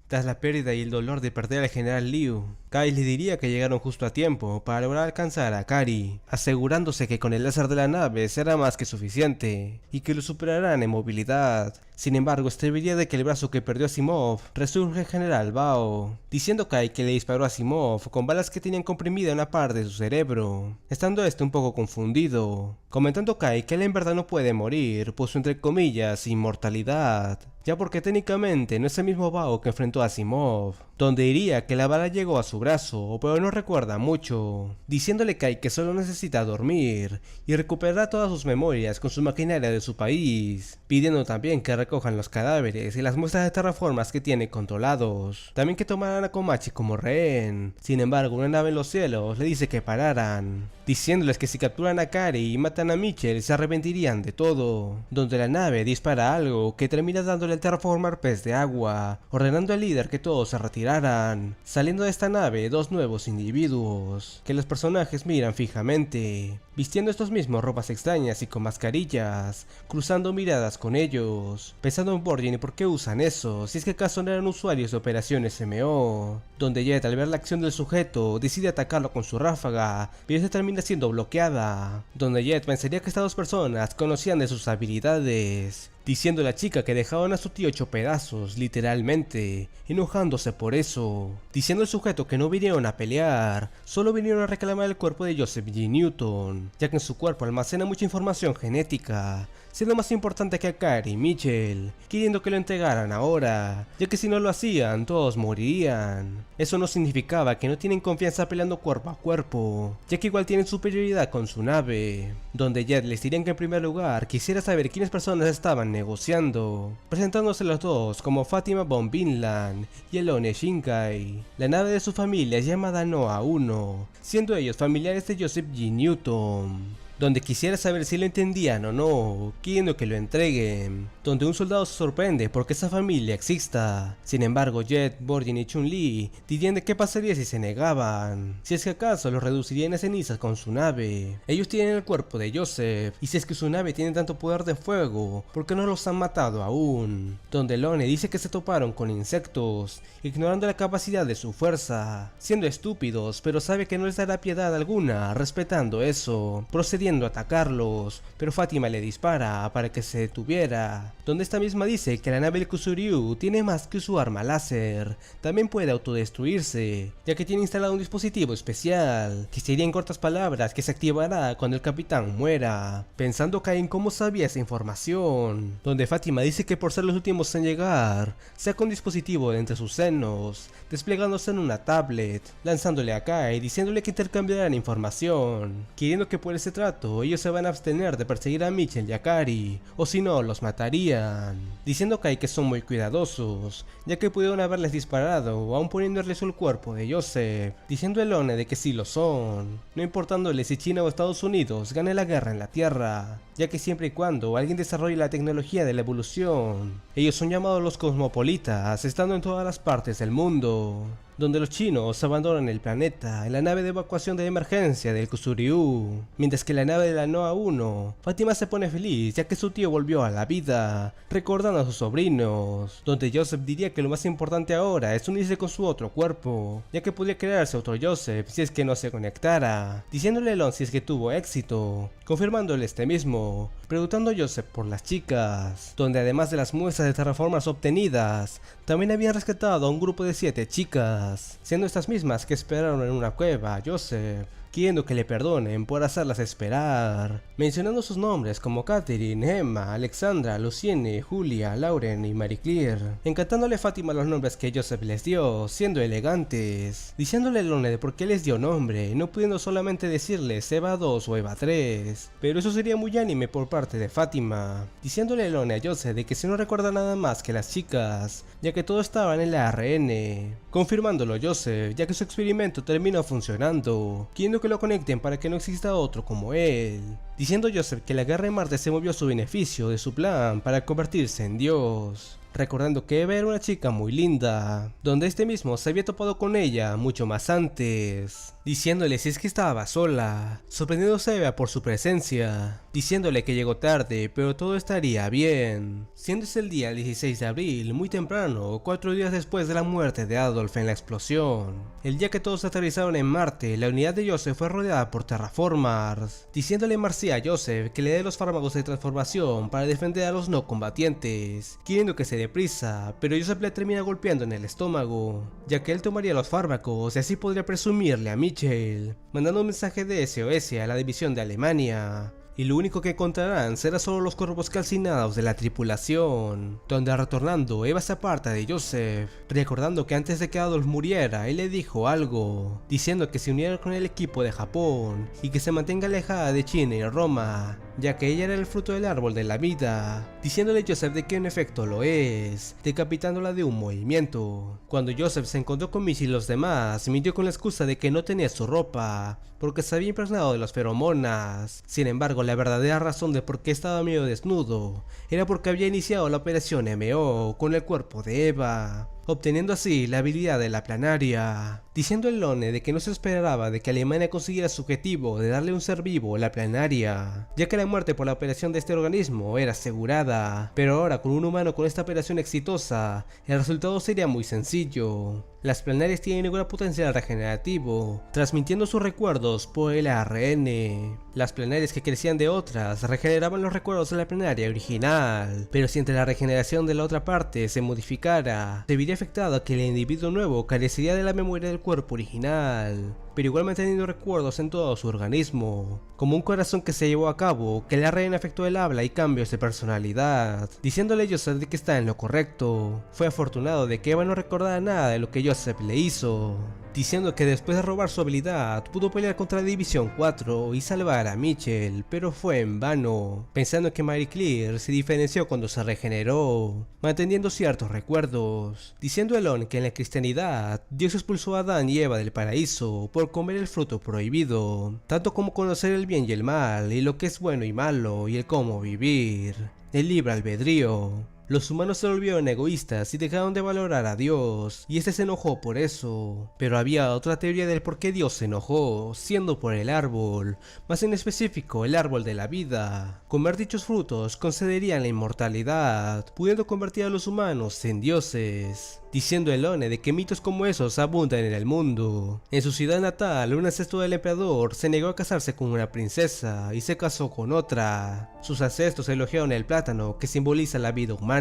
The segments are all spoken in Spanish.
Tras la pérdida y el dolor de perder al general Liu, Kai le diría que llegaron justo a tiempo para lograr alcanzar a Akari, asegurándose que con el láser de la nave será más que suficiente, y que lo superarán en movilidad. Sin embargo, este vería de que el brazo que perdió Asimov resurge el general Bao, diciendo Kai que le disparó a Asimov con balas que tenían comprimida una parte de su cerebro, estando este un poco confundido, comentando Kai que él en verdad no puede morir por su entre comillas inmortalidad, ya porque técnicamente no es el mismo Bao que enfrentó a Asimov, donde diría que la bala llegó a su brazo, pero no recuerda mucho, diciéndole Kai que solo necesita dormir y recuperar todas sus memorias con su maquinaria de su país, pidiendo también que recojan los cadáveres y las muestras de terraformas que tiene controlados, también que tomaran a Komachi como rehén. Sin embargo, una nave en los cielos le dice que pararan, diciéndoles que si capturan a Kari y matan a Mitchell se arrepentirían de todo, donde la nave dispara algo que termina dándole al terraformar pez de agua, ordenando al líder que todos se retiraran, saliendo de esta nave dos nuevos individuos, que los personajes miran fijamente, vistiendo estos mismos ropas extrañas y con mascarillas, cruzando miradas con ellos, pensando en Borgin y por qué usan eso, si es que acaso no eran usuarios de operaciones MO, donde Jet al ver la acción del sujeto decide atacarlo con su ráfaga, pero se termina siendo bloqueada, donde Jet pensaría que estas dos personas conocían de sus habilidades, diciendo a la chica que dejaban a su tío hecho pedazos, literalmente, enojándose por eso, diciendo al sujeto que no vinieron a pelear, solo vinieron a reclamar el cuerpo de Joseph G. Newton, ya que en su cuerpo almacena mucha información genética, siendo más importante que Akari y Mitchell, queriendo que lo entregaran ahora, ya que si no lo hacían, todos morirían. Eso no significaba que no tienen confianza peleando cuerpo a cuerpo, ya que igual tienen superioridad con su nave, donde Jet les dirían que en primer lugar quisiera saber quiénes personas estaban negociando, presentándose los dos como Fatima von Vinland y Elone Shinkai. La nave de su familia es llamada Noah 1, siendo ellos familiares de Joseph G. Newton, donde quisiera saber si lo entendían o no, queriendo que lo entreguen, donde un soldado se sorprende porque esa familia exista. Sin embargo, Jet, Borgin y Chun-Li dirían de qué pasaría si se negaban, si es que acaso los reducirían a cenizas con su nave. Ellos tienen el cuerpo de Joseph, y si es que su nave tiene tanto poder de fuego, ¿por qué no los han matado aún? Donde Lone dice que se toparon con insectos, ignorando la capacidad de su fuerza, siendo estúpidos, pero sabe que no les dará piedad alguna, respetando eso, procediendo a atacarlos, pero Fatima le dispara para que se detuviera, donde esta misma dice que la nave del Kusuryu tiene más que su arma láser, también puede autodestruirse, ya que tiene instalado un dispositivo especial, que sería en cortas palabras que se activará cuando el capitán muera, pensando Kai en cómo sabía esa información, donde Fatima dice que por ser los últimos en llegar, saca un dispositivo de entre sus senos, desplegándose en una tablet, lanzándole a Kai diciéndole que intercambiarán información, queriendo que por ese trato ellos se van a abstener de perseguir a Mitchell y a Kari, o si no los matarían, diciendo Kai que son muy cuidadosos, ya que pudieron haberles disparado aún poniéndoles el cuerpo de Joseph, diciendo a Elone de que sí lo son, no importándole si China o Estados Unidos gane la guerra en la Tierra, ya que siempre y cuando alguien desarrolle la tecnología de la evolución, ellos son llamados los cosmopolitas, estando en todas las partes del mundo, donde los chinos abandonan el planeta en la nave de evacuación de emergencia del Kusuryu, mientras que la nave de la Noah 1, Fatima se pone feliz ya que su tío volvió a la vida, recordando a sus sobrinos, donde Joseph diría que lo más importante ahora es unirse con su otro cuerpo, ya que podría crearse otro Joseph si es que no se conectara, diciéndole a Elon si es que tuvo éxito, confirmándole este mismo, preguntando a Joseph por las chicas, donde además de las muestras de terraformas obtenidas, también habían rescatado a un grupo de 7 chicas, siendo estas mismas que esperaron en una cueva a Joseph, queriendo que le perdonen por hacerlas esperar, mencionando sus nombres como Catherine, Emma, Alexandra, Lucienne, Julia, Lauren y Marie Claire, encantándole a Fátima los nombres que Joseph les dio, siendo elegantes, diciéndole a Lone de por qué les dio nombre, no pudiendo solamente decirles Eva 2 o Eva 3, pero eso sería muy anime por parte de Fátima, diciéndole a Lone a Joseph de que si no recuerda nada más que las chicas, ya que todo estaba en el ARN, confirmándolo Joseph, ya que su experimento terminó funcionando, queriendo que lo conecten para que no exista otro como él, diciendo Joseph que la guerra en Marte se movió a su beneficio de su plan para convertirse en Dios, recordando que Eva era una chica muy linda, donde este mismo se había topado con ella mucho más antes, diciéndole si es que estaba sola, sorprendiéndose a Eva por su presencia, diciéndole que llegó tarde, pero todo estaría bien. Siendo ese el día 16 de abril, muy temprano, 4 días después de la muerte de Adolf en la explosión. El día que todos aterrizaron en Marte, la unidad de Joseph fue rodeada por terraformers, diciéndole Marcia a Joseph que le dé los fármacos de transformación para defender a los no combatientes, queriendo que se dé prisa, pero Joseph le termina golpeando en el estómago, ya que él tomaría los fármacos y así podría presumirle a Mitchell, mandando un mensaje de SOS a la división de Alemania. Y lo único que encontrarán será solo los cuerpos calcinados de la tripulación, donde retornando Eva se aparta de Joseph, recordando que antes de que Adolf muriera él le dijo algo, diciendo que se uniera con el equipo de Japón y que se mantenga alejada de China y Roma, ya que ella era el fruto del árbol de la vida, diciéndole a Joseph de que en efecto lo es, decapitándola de un movimiento. Cuando Joseph se encontró con Mitch y los demás, mintió con la excusa de que no tenía su ropa, porque se había impregnado de las feromonas. Sin embargo, la verdadera razón de por qué estaba medio desnudo era porque había iniciado la operación MO con el cuerpo de Eva, obteniendo así la habilidad de la planaria, diciendo el Lone de que no se esperaba de que Alemania consiguiera su objetivo de darle un ser vivo a la planaria, ya que la muerte por la operación de este organismo era asegurada, pero ahora con un humano con esta operación exitosa, el resultado sería muy sencillo. Las planarias tienen un gran potencial regenerativo, transmitiendo sus recuerdos por el ARN. Las planarias que crecían de otras regeneraban los recuerdos de la planaria original, pero si entre la regeneración de la otra parte se modificara, se vería afectado a que el individuo nuevo carecería de la memoria del cuerpo original, pero igual manteniendo recuerdos en todo su organismo, como un corazón que se llevó a cabo, que el ARN afectó el habla y cambios de personalidad, diciéndole a Joseph de que está en lo correcto. Fue afortunado de que Eva no recordara nada de lo que Joseph le hizo, diciendo que después de robar su habilidad pudo pelear contra la División 4 y salvar a Mitchell, pero fue en vano, pensando que Marie Claire se diferenció cuando se regeneró, manteniendo ciertos recuerdos, diciendo Elon que en la cristianidad Dios expulsó a Adán y Eva del paraíso por comer el fruto prohibido, tanto como conocer el bien y el mal, y lo que es bueno y malo, y el cómo vivir, el libre albedrío. Los humanos se volvieron egoístas y dejaron de valorar a Dios, y este se enojó por eso. Pero había otra teoría del por qué Dios se enojó, siendo por el árbol, más en específico el árbol de la vida. Comer dichos frutos concederían la inmortalidad, pudiendo convertir a los humanos en dioses, diciendo Elone de que mitos como esos abundan en el mundo. En su ciudad natal, un ancestro del emperador se negó a casarse con una princesa y se casó con otra. Sus ancestros elogiaron el plátano, que simboliza la vida humana,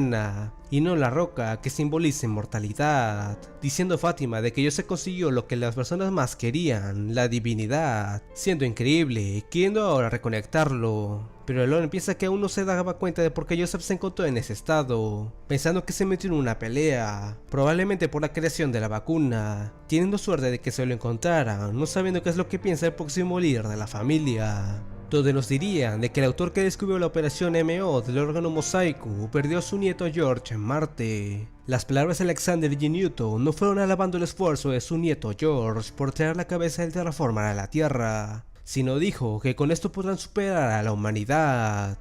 y no la roca, que simboliza inmortalidad, diciendo Fátima de que Dios se consiguió lo que las personas más querían, la divinidad, siendo increíble, queriendo ahora reconectarlo. Pero Elon piensa que aún no se daba cuenta de por qué Joseph se encontró en ese estado, pensando que se metió en una pelea, probablemente por la creación de la vacuna, teniendo suerte de que se lo encontraran, no sabiendo qué es lo que piensa el próximo líder de la familia, donde nos dirían de que el autor que descubrió la operación MO del órgano mosaico perdió a su nieto George en Marte. Las palabras de Alexander G. Newton no fueron alabando el esfuerzo de su nieto George por traer la cabeza del terraformar a la Tierra, sino dijo que con esto podrán superar a la humanidad,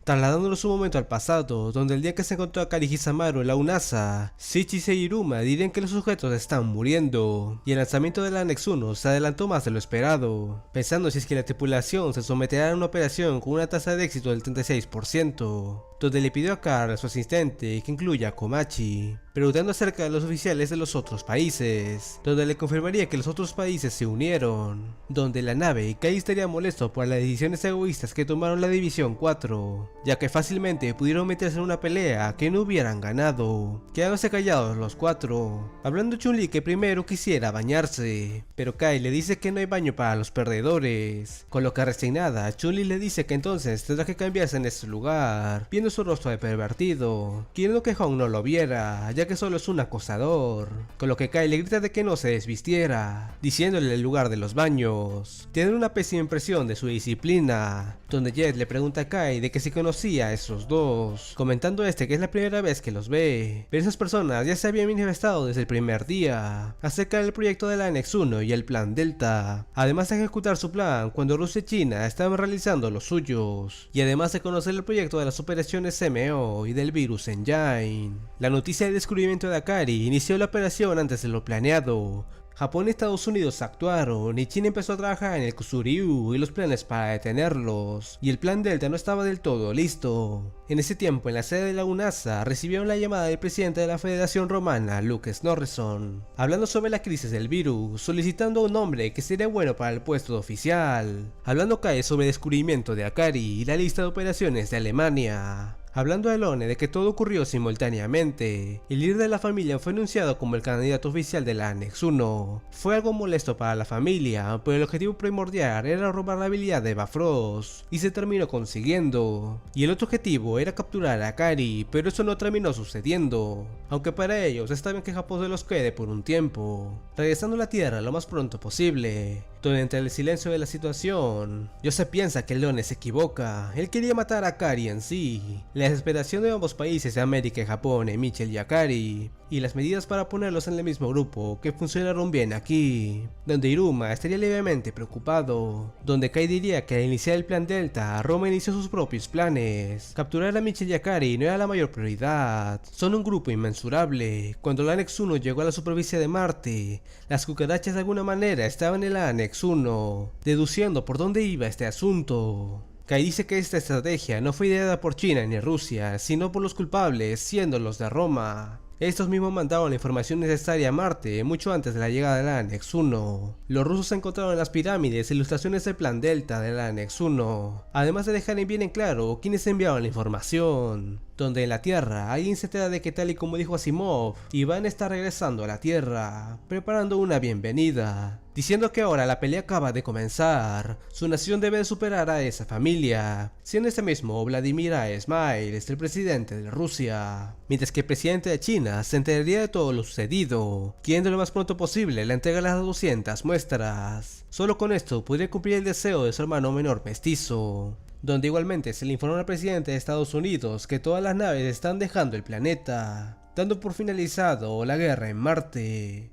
trasladándonos un momento al pasado, donde el día que se encontró a Kari Hisamaru en la UNASA, Shichi e Iruma dirían que los sujetos están muriendo, y el lanzamiento del Annex 1 se adelantó más de lo esperado, pensando si es que la tripulación se someterá a una operación con una tasa de éxito del 36%, donde le pidió a Carl, su asistente, que incluya a Komachi, preguntando acerca de los oficiales de los otros países, donde le confirmaría que los otros países se unieron, donde la nave Kai estaría molesto por las decisiones egoístas que tomaron la División 4, ya que fácilmente pudieron meterse en una pelea que no hubieran ganado, quedándose callados los cuatro, hablando Chun-Li que primero quisiera bañarse, pero Kai le dice que no hay baño para los perdedores, con lo que resignada, Chun-Li le dice que entonces tendrá que cambiarse en ese lugar, viendo su rostro de pervertido, queriendo que Hong no lo viera, ya que solo es un acosador, con lo que Kai le grita de que no se desvistiera, diciéndole el lugar de los baños. Tienen una pésima impresión de su disciplina, donde Jet le pregunta a Kai de que si conocía a esos dos, comentando que es la primera vez que los ve, pero esas personas ya se habían manifestado desde el primer día, acerca del proyecto del Annex 1 y el Plan Delta, además de ejecutar su plan cuando Rusia y China estaban realizando los suyos, y además de conocer el proyecto de las operaciones MO y del Virus Engine. La noticia del descubrimiento de Akari inició la operación antes de lo planeado, Japón y Estados Unidos actuaron y China empezó a trabajar en el Kusuryu y los planes para detenerlos, y el plan Delta no estaba del todo listo. En ese tiempo, en la sede de la UNASA, recibieron la llamada del presidente de la Federación Romana, Luke Snorreson, hablando sobre la crisis del virus, solicitando un nombre que sería bueno para el puesto de oficial. Hablando cae sobre el descubrimiento de Akari y la lista de operaciones de Alemania. Hablando a Elone de que todo ocurrió simultáneamente, el líder de la familia fue anunciado como el candidato oficial de la Annex 1. Fue algo molesto para la familia, pero el objetivo primordial era robar la habilidad de Bifrost, y se terminó consiguiendo. Y el otro objetivo era capturar a Akari, pero eso no terminó sucediendo, aunque para ellos está bien que Japón se los quede por un tiempo, regresando a la Tierra lo más pronto posible. Donde entre el silencio de la situación, Joseph piensa que Elone se equivoca, él quería matar a Akari en sí. La desesperación de ambos países de América y Japón en Mitchell y Akari, y las medidas para ponerlos en el mismo grupo que funcionaron bien aquí, donde Iruma estaría levemente preocupado, donde Kai diría que al iniciar el plan Delta, Roma inició sus propios planes. Capturar a Mitchell y Akari no era la mayor prioridad, son un grupo inmensurable. Cuando la Annex 1 llegó a la superficie de Marte, las cucarachas de alguna manera estaban en la Annex 1, deduciendo por dónde iba este asunto. Kai dice que esta estrategia no fue ideada por China ni Rusia, sino por los culpables, siendo los de Roma. Estos mismos mandaron la información necesaria a Marte mucho antes de la llegada de la Annex 1. Los rusos encontraron en las pirámides ilustraciones del plan Delta de la Annex 1, además de dejar bien en claro quiénes enviaron la información. Donde en la Tierra alguien se entera de que, tal y como dijo Asimov, Iván está regresando a la Tierra, preparando una bienvenida, diciendo que ahora la pelea acaba de comenzar, su nación debe superar a esa familia, siendo este mismo Vladimir A. Smiles, el presidente de Rusia, mientras que el presidente de China se enteraría de todo lo sucedido, queriendo lo más pronto posible la entrega de las 200 muestras. Solo con esto podría cumplir el deseo de su hermano menor mestizo, donde igualmente se le informó al presidente de Estados Unidos que todas las naves están dejando el planeta, dando por finalizado la guerra en Marte.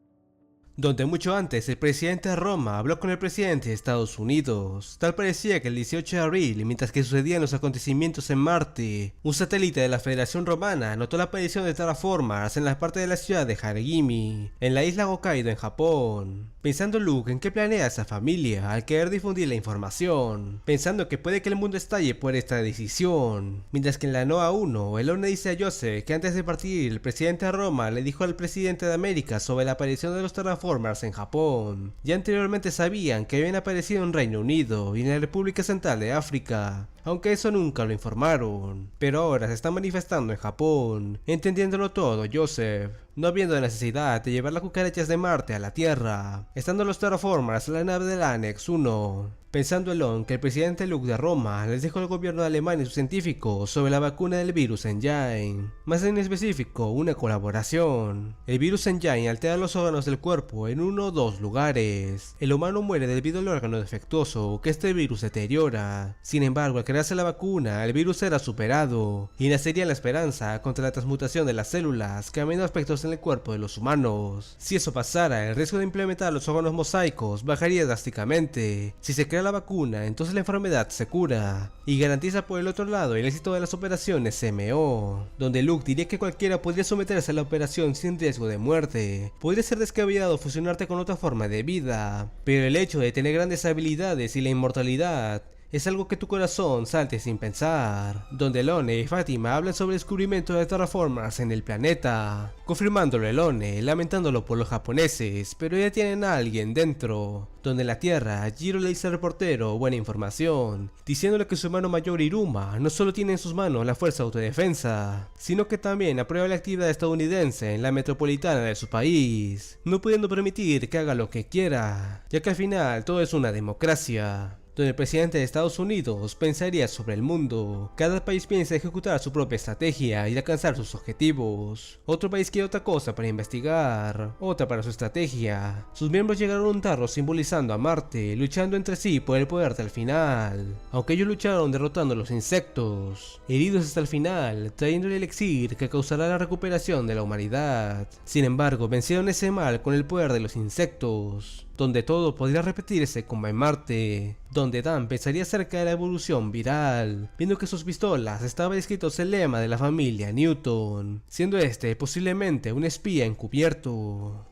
Donde mucho antes el presidente de Roma habló con el presidente de Estados Unidos. Tal parecía que el 18 de abril, mientras que sucedían los acontecimientos en Marte, un satélite de la Federación Romana notó la aparición de terraformers en la parte de la ciudad de Haregimi, en la isla Hokkaido en Japón. Pensando Luke en qué planea esa familia al querer difundir la información, pensando que puede que el mundo estalle por esta decisión. Mientras que en la NOAA 1, Elone dice a Joseph que antes de partir el presidente de Roma le dijo al presidente de América sobre la aparición de los terraformers en Japón. Ya anteriormente sabían que habían aparecido en Reino Unido y en la República Central de África, aunque eso nunca lo informaron. Pero ahora se está manifestando en Japón, entendiéndolo todo Joseph, no habiendo necesidad de llevar las cucarachas de Marte a la Tierra, estando los terraformers en la nave de la Annex 1. Pensando Elon que el presidente Luke de Roma les dijo al gobierno de Alemania y sus científicos sobre la vacuna del virus Engine, más en específico una colaboración. El virus Engine altera los órganos del cuerpo en uno o dos lugares. El humano muere debido al órgano defectuoso que este virus deteriora. Sin embargo, al crearse la vacuna, el virus será superado y nacería la esperanza contra la transmutación de las células, cambiando aspectos en el cuerpo de los humanos. Si eso pasara, el riesgo de implementar los órganos mosaicos bajaría drásticamente. Si se crea la vacuna, entonces la enfermedad se cura y garantiza por el otro lado el éxito de las operaciones CMO, donde Luke diría que cualquiera podría someterse a la operación sin riesgo de muerte. Podría ser descabellado fusionarte con otra forma de vida, pero el hecho de tener grandes habilidades y la inmortalidad es algo que tu corazón salte sin pensar, donde Elone y Fatima hablan sobre el descubrimiento de terraformers en el planeta, confirmándolo Elone, lamentándolo por los japoneses, pero ya tienen a alguien dentro. Donde en la Tierra, Jiro le dice al reportero buena información, diciéndole que su hermano mayor Iruma no solo tiene en sus manos la fuerza de autodefensa, sino que también aprueba la actividad estadounidense en la metropolitana de su país, no pudiendo permitir que haga lo que quiera, ya que al final todo es una democracia, donde el presidente de Estados Unidos pensaría sobre el mundo. Cada país piensa ejecutar su propia estrategia y alcanzar sus objetivos. Otro país quiere otra cosa para investigar, otra para su estrategia. Sus miembros llegaron a un tarro simbolizando a Marte, luchando entre sí por el poder hasta el final. Aunque ellos lucharon derrotando a los insectos, heridos hasta el final, trayendo el elixir que causará la recuperación de la humanidad. Sin embargo, vencieron ese mal con el poder de los insectos, donde todo podría repetirse como en Marte, donde Dan pensaría acerca de la evolución viral, viendo que sus pistolas estaba escrito el lema de la familia Newton, siendo este posiblemente un espía encubierto.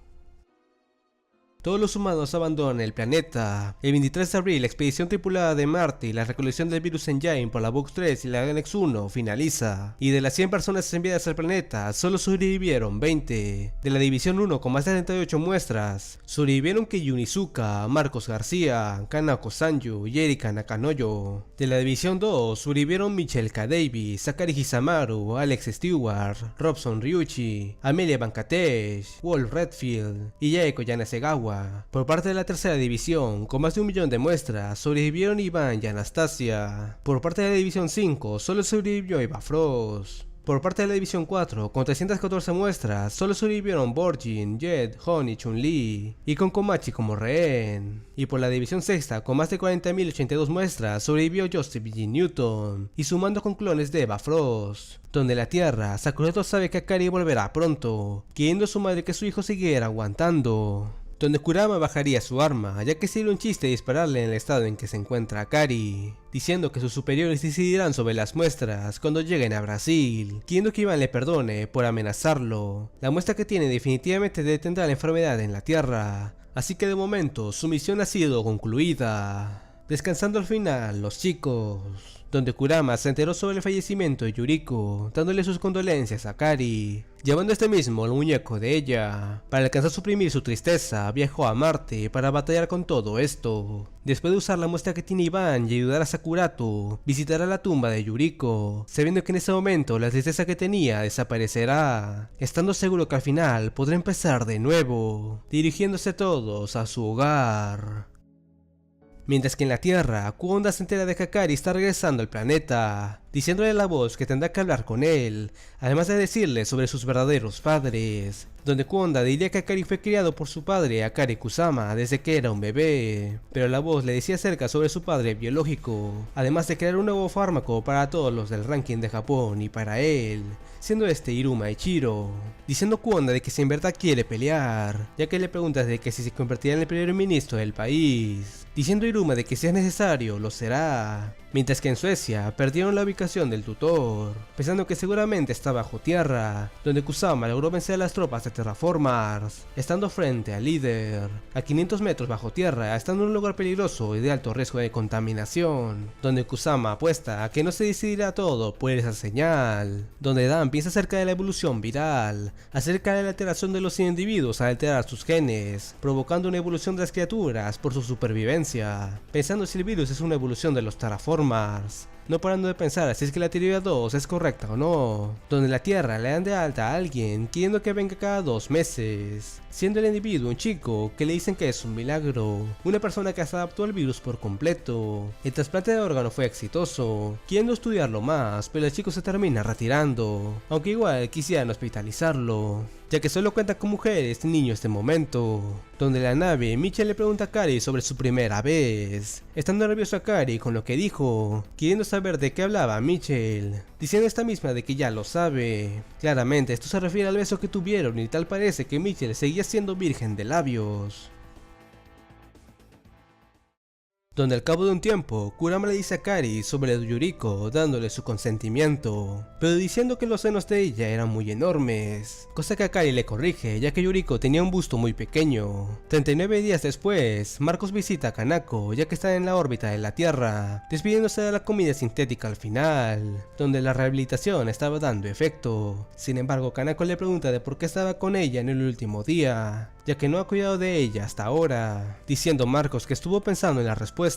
todos los humanos abandonan el planeta. El 23 de abril, la expedición tripulada de Marte y la recolección del virus Engine por la Box 3 y la Annex 1 finaliza. Y de las 100 personas enviadas al planeta, solo sobrevivieron 20. De la División 1 con más de 38 muestras, sobrevivieron Kei Onizuka, Marcos García, Kanako Sanju y Erika Nakanoyo. De la División 2 sobrevivieron Michelle K. Davis, Sakari Hisamaru, Alex Stewart, Robson Ryuichi, Amelia Bankatesh, Wolf Redfield y Yaeko Yanasegawa. Por parte de la tercera división, con más de 1 millón de muestras, sobrevivieron Iván y Anastasia. Por parte de la División 5, solo sobrevivió Eva Frost. Por parte de la División 4, con 314 muestras, solo sobrevivieron Borjin, Jet, Hon y Chun-Li, y con Komachi como rehén. Y por la División 6, con más de 40.082 muestras, sobrevivió Joseph G. Newton, y sumando con clones de Eva Frost. Donde la Tierra, Sakuretto sabe que Akari volverá pronto, queriendo a su madre que su hijo siguiera aguantando. Donde Kurama bajaría su arma, ya que sería un chiste dispararle en el estado en que se encuentra Akari, diciendo que sus superiores decidirán sobre las muestras cuando lleguen a Brasil, queriendo que Iván le perdone por amenazarlo. La muestra que tiene definitivamente detendrá la enfermedad en la Tierra, así que de momento su misión ha sido concluida. Descansando al final, los chicos, donde Kurama se enteró sobre el fallecimiento de Yuriko, dándole sus condolencias a Akari, llevando este mismo el muñeco de ella. Para alcanzar a suprimir su tristeza, viajó a Marte para batallar con todo esto. Después de usar la muestra que tiene Iván y ayudar a Sakurato, visitará la tumba de Yuriko, sabiendo que en ese momento la tristeza que tenía desaparecerá, estando seguro que al final podrá empezar de nuevo, dirigiéndose todos a su hogar. Mientras que en la Tierra, Kuonda se entera de que Akari está regresando al planeta, diciéndole a la voz que tendrá que hablar con él, además de decirle sobre sus verdaderos padres, donde Kuonda diría que Akari fue criado por su padre Akari Kusama desde que era un bebé, pero la voz le decía acerca sobre su padre biológico, además de crear un nuevo fármaco para todos los del ranking de Japón y para él, siendo este Iruma Ichiro, diciendo Kuonda de que si en verdad quiere pelear, ya que le pregunta de que si se convertirá en el primer ministro del país, diciendo Iruma de que si es necesario lo será. Mientras que en Suecia perdieron la ubicación del tutor, pensando que seguramente está bajo tierra, donde Kusama logró vencer a las tropas de Terraformars, estando frente al líder, a 500 metros bajo tierra, estando en un lugar peligroso y de alto riesgo de contaminación, donde Kusama apuesta a que no se decidirá todo por esa señal, donde Dan piensa acerca de la evolución viral, acerca de la alteración de los individuos al alterar sus genes, provocando una evolución de las criaturas por su supervivencia, pensando si el virus es una evolución de los Terraformars, no parando de pensar si es que la teoría 2 es correcta o no, donde la Tierra le dan de alta a alguien queriendo que venga cada 2 meses, siendo el individuo un chico que le dicen que es un milagro, una persona que se adaptó al virus por completo. El trasplante de órgano fue exitoso, queriendo estudiarlo más, pero el chico se termina retirando, aunque igual quisieran hospitalizarlo, ya que solo cuenta con mujeres y niños de momento. Donde la nave, Michelle le pregunta a Akari sobre su primera vez, estando nervioso Akari con lo que dijo, queriendo saber de qué hablaba Michelle, diciendo esta misma de que ya lo sabe. Claramente esto se refiere al beso que tuvieron y tal parece que Michelle seguía siendo virgen de labios. Donde al cabo de un tiempo, Kurama le dice a Akari sobre Yuriko dándole su consentimiento, pero diciendo que los senos de ella eran muy enormes, cosa que Akari le corrige ya que Yuriko tenía un busto muy pequeño. 39 días después, Marcos visita a Kanako ya que está en la órbita de la Tierra, despidiéndose de la comida sintética al final, donde la rehabilitación estaba dando efecto. Sin embargo, Kanako le pregunta de por qué estaba con ella en el último día, ya que no ha cuidado de ella hasta ahora, diciendo Marcos que estuvo pensando en la respuesta,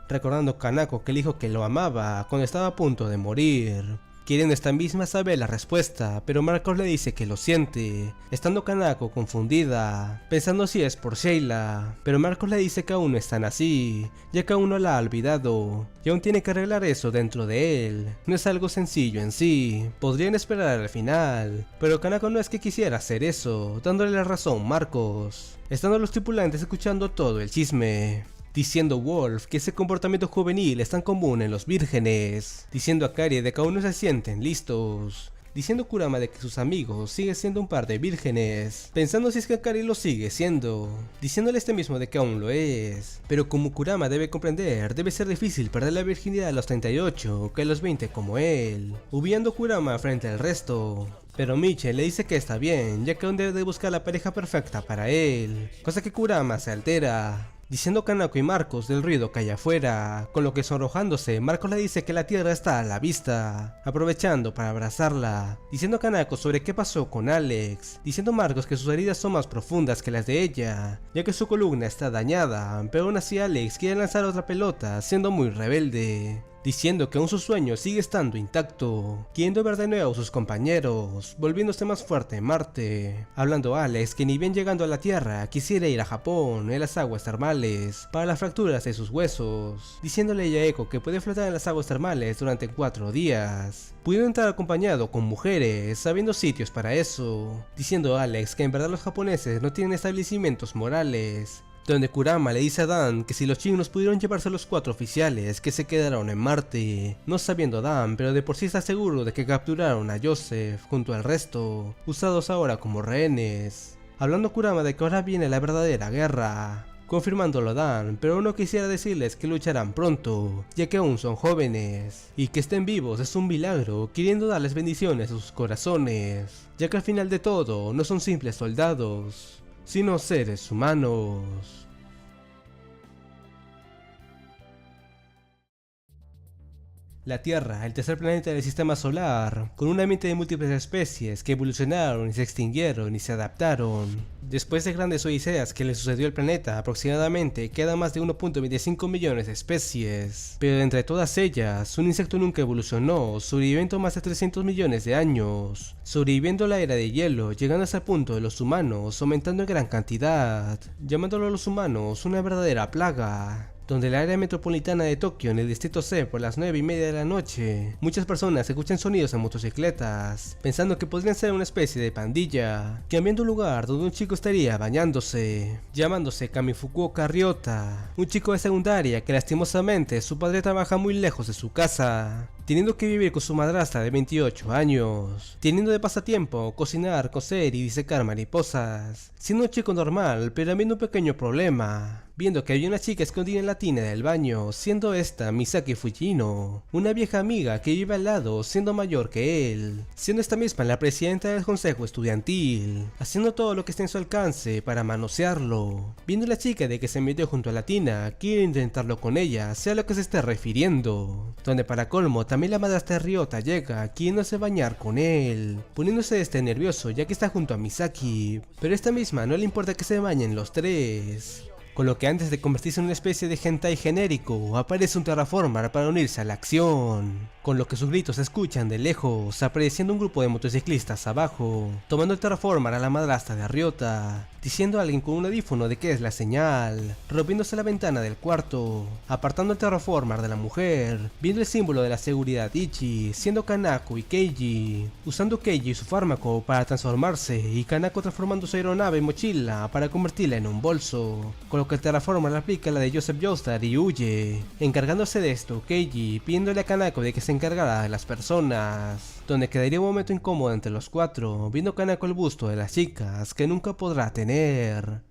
recordando Kanako que le dijo que lo amaba cuando estaba a punto de morir, queriendo esta misma saber la respuesta, pero Marcos le dice que lo siente, estando Kanako confundida, pensando si es por Sheila, pero Marcos le dice que aún no es tan así, ya que aún no la ha olvidado, y aún tiene que arreglar eso dentro de él. No es algo sencillo en sí, podrían esperar al final, pero Kanako no es que quisiera hacer eso, dándole la razón Marcos, estando los tripulantes escuchando todo el chisme, diciendo Wolf que ese comportamiento juvenil es tan común en los vírgenes, diciendo a Akari de que aún no se sienten listos, diciendo Kurama de que sus amigos siguen siendo un par de vírgenes, pensando si es que Akari lo sigue siendo, diciéndole este mismo de que aún lo es, pero como Kurama debe comprender, debe ser difícil perder la virginidad a los 38 que a los 20 como él, hubiendo Kurama frente al resto. Pero Miche le dice que está bien, ya que aún debe de buscar la pareja perfecta para él, cosa que Kurama se altera, diciendo Kanako y Marcos del ruido que hay afuera, con lo que sonrojándose, Marcos le dice que la tierra está a la vista, aprovechando para abrazarla, diciendo Kanako sobre qué pasó con Alex, diciendo Marcos que sus heridas son más profundas que las de ella, ya que su columna está dañada, pero aún así Alex quiere lanzar otra pelota, siendo muy rebelde, diciendo que aún su sueño sigue estando intacto, queriendo ver de nuevo a sus compañeros, volviéndose más fuerte en Marte, hablando a Alex que ni bien llegando a la Tierra quisiera ir a Japón en las aguas termales para las fracturas de sus huesos, diciéndole a Eiko que puede flotar en las aguas termales durante 4 días, pudiendo entrar acompañado con mujeres, sabiendo sitios para eso, diciendo a Alex que en verdad los japoneses no tienen establecimientos morales, donde Kurama le dice a Dan que si los chinos pudieron llevarse a los 4 oficiales que se quedaron en Marte, no sabiendo Dan, pero de por sí está seguro de que capturaron a Joseph junto al resto, usados ahora como rehenes, hablando Kurama de que ahora viene la verdadera guerra, confirmándolo Dan, pero no quisiera decirles que lucharán pronto, ya que aún son jóvenes, y que estén vivos es un milagro, queriendo darles bendiciones a sus corazones, ya que al final de todo no son simples soldados, sino seres humanos. La Tierra, el tercer planeta del sistema solar, con un ambiente de múltiples especies que evolucionaron y se extinguieron y se adaptaron. Después de grandes odiseas que le sucedió al planeta, aproximadamente quedan más de 1.25 millones de especies, pero entre todas ellas, un insecto nunca evolucionó, sobreviviendo más de 300 millones de años, sobreviviendo la era de hielo, llegando hasta el punto de los humanos, aumentando en gran cantidad, llamándolo a los humanos una verdadera plaga, donde la área metropolitana de Tokio en el distrito C por las 9:30 de la noche, muchas personas escuchan sonidos en motocicletas, pensando que podrían ser una especie de pandilla, cambiando un lugar donde un chico estaría bañándose, llamándose Kamifukuoka Ryota, un chico de secundaria que lastimosamente su padre trabaja muy lejos de su casa, teniendo que vivir con su madrastra de 28 años, teniendo de pasatiempo cocinar, coser y disecar mariposas, siendo un chico normal pero habiendo un pequeño problema, viendo que había una chica escondida en la tina del baño, siendo esta Misaki Fujino, una vieja amiga que vive al lado siendo mayor que él, siendo esta misma la presidenta del consejo estudiantil, haciendo todo lo que esté en su alcance para manosearlo, viendo la chica de que se metió junto a la tina, quiere intentarlo con ella, sea lo que se esté refiriendo, donde para colmo también la madrastra de Ryota llega, queriéndose bañar con él, poniéndose nervioso ya que está junto a Misaki, pero esta misma no le importa que se bañen los tres. Con lo que antes de convertirse en una especie de hentai genérico, aparece un terraformer para unirse a la acción, con lo que sus gritos se escuchan de lejos, apareciendo un grupo de motociclistas abajo, tomando el terraformer a la madrastra de Ryota, diciendo a alguien con un audífono de que es la señal, rompiéndose la ventana del cuarto, apartando el terraformer de la mujer, viendo el símbolo de la seguridad Ichi, siendo Kanako y Keiji, usando Keiji su fármaco para transformarse y Kanako transformando su aeronave en mochila para convertirla en un bolso, con lo que el terraformer le aplica la de Joseph Joestar y huye, encargándose de esto Keiji, pidiéndole a Kanako de que se encargara de las personas, donde quedaría un momento incómodo entre los cuatro, viendo Kanako el busto de las chicas que nunca podrá tener,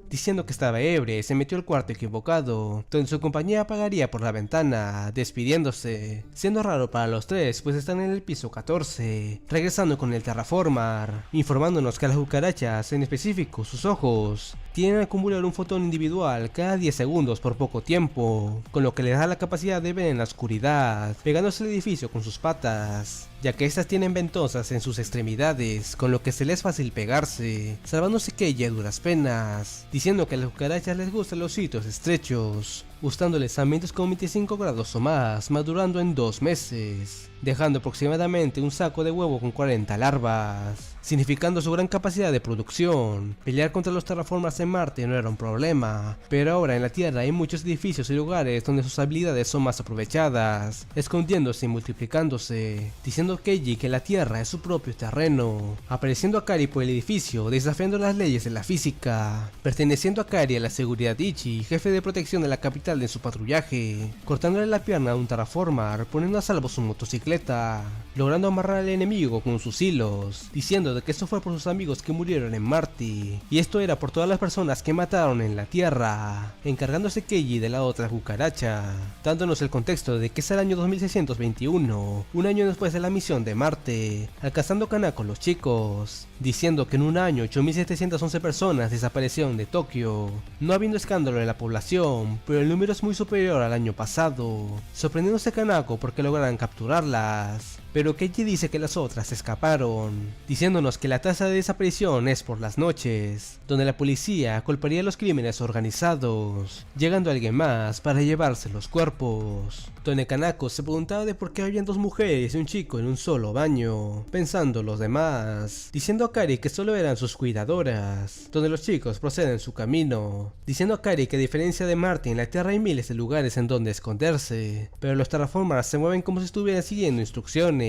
diciendo que estaba ebria y se metió al cuarto equivocado, donde su compañía apagaría por la ventana, despidiéndose, siendo raro para los tres pues están en el piso 14, regresando con el terraformer, informándonos que las cucarachas, en específico sus ojos, tienen a acumular un fotón individual cada 10 segundos por poco tiempo, con lo que les da la capacidad de ver en la oscuridad, pegándose al edificio con sus patas, ya que estas tienen ventosas en sus extremidades, con lo que se les es fácil pegarse, salvándose Keiji a duras penas, diciendo que a las cucarachas les gustan los sitios estrechos, gustándoles ambientes con 25 grados o más, madurando en 2 meses, dejando aproximadamente un saco de huevo con 40 larvas, significando su gran capacidad de producción. Pelear contra los terraformers en Marte no era un problema, pero ahora en la Tierra hay muchos edificios y lugares donde sus habilidades son más aprovechadas, escondiéndose y multiplicándose, diciendo Keiji que la Tierra es su propio terreno, apareciendo Akari por el edificio, desafiando las leyes de la física, perteneciendo a Akari a la seguridad Ichi, jefe de protección de la capital vital en su patrullaje, cortándole la pierna a un terraformer, poniendo a salvo su motocicleta, logrando amarrar al enemigo con sus hilos, diciendo de que esto fue por sus amigos que murieron en Marte, y esto era por todas las personas que mataron en la Tierra, encargándose Keiji de la otra cucaracha, dándonos el contexto de que es el año 2621, un año después de la misión de Marte, alcanzando Kanako los chicos, diciendo que en un año 8711 personas desaparecieron de Tokio, no habiendo escándalo en la población, pero el número es muy superior al año pasado, sorprendiéndose Kanako porque lograron capturarlas. Pero Keiji dice que las otras escaparon, diciéndonos que la tasa de desaparición es por las noches, donde la policía culparía los crímenes organizados, llegando alguien más para llevarse los cuerpos. Donde Kanako se preguntaba de por qué habían dos mujeres y un chico en un solo baño, pensando los demás, diciendo a Kari que solo eran sus cuidadoras, donde los chicos proceden su camino, diciendo a Kari que a diferencia de Marte en la Tierra hay miles de lugares en donde esconderse, pero los terraformers se mueven como si estuvieran siguiendo instrucciones.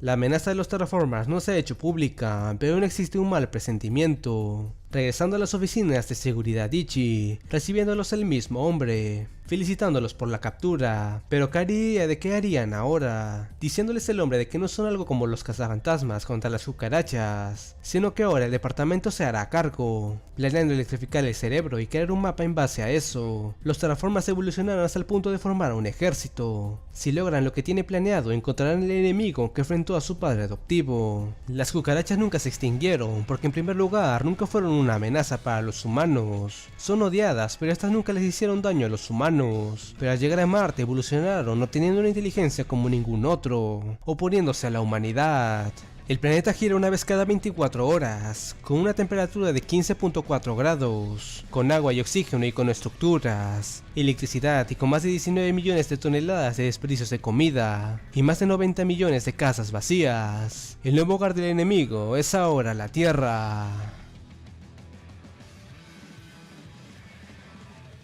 La amenaza de los terraformers no se ha hecho pública, pero aún existe un mal presentimiento. Regresando a las oficinas de seguridad Ichi, recibiéndolos el mismo hombre, felicitándolos por la captura, pero Kari de qué harían ahora, diciéndoles el hombre de que no son algo como los cazafantasmas contra las cucarachas, sino que ahora el departamento se hará cargo, planeando electrificar el cerebro y crear un mapa en base a eso. Los terraformers evolucionaron hasta el punto de formar un ejército. Si logran lo que tiene planeado, encontrarán el enemigo que enfrentó a su padre adoptivo. Las cucarachas nunca se extinguieron, porque en primer lugar nunca fueron una amenaza para los humanos. Son odiadas, pero estas nunca les hicieron daño a los humanos. Pero al llegar a Marte evolucionaron, no teniendo una inteligencia como ningún otro, oponiéndose a la humanidad. El planeta gira una vez cada 24 horas, con una temperatura de 15.4 grados, con agua y oxígeno y con estructuras, electricidad y con más de 19 millones de toneladas de desperdicios de comida, y más de 90 millones de casas vacías. El nuevo hogar del enemigo es ahora la Tierra.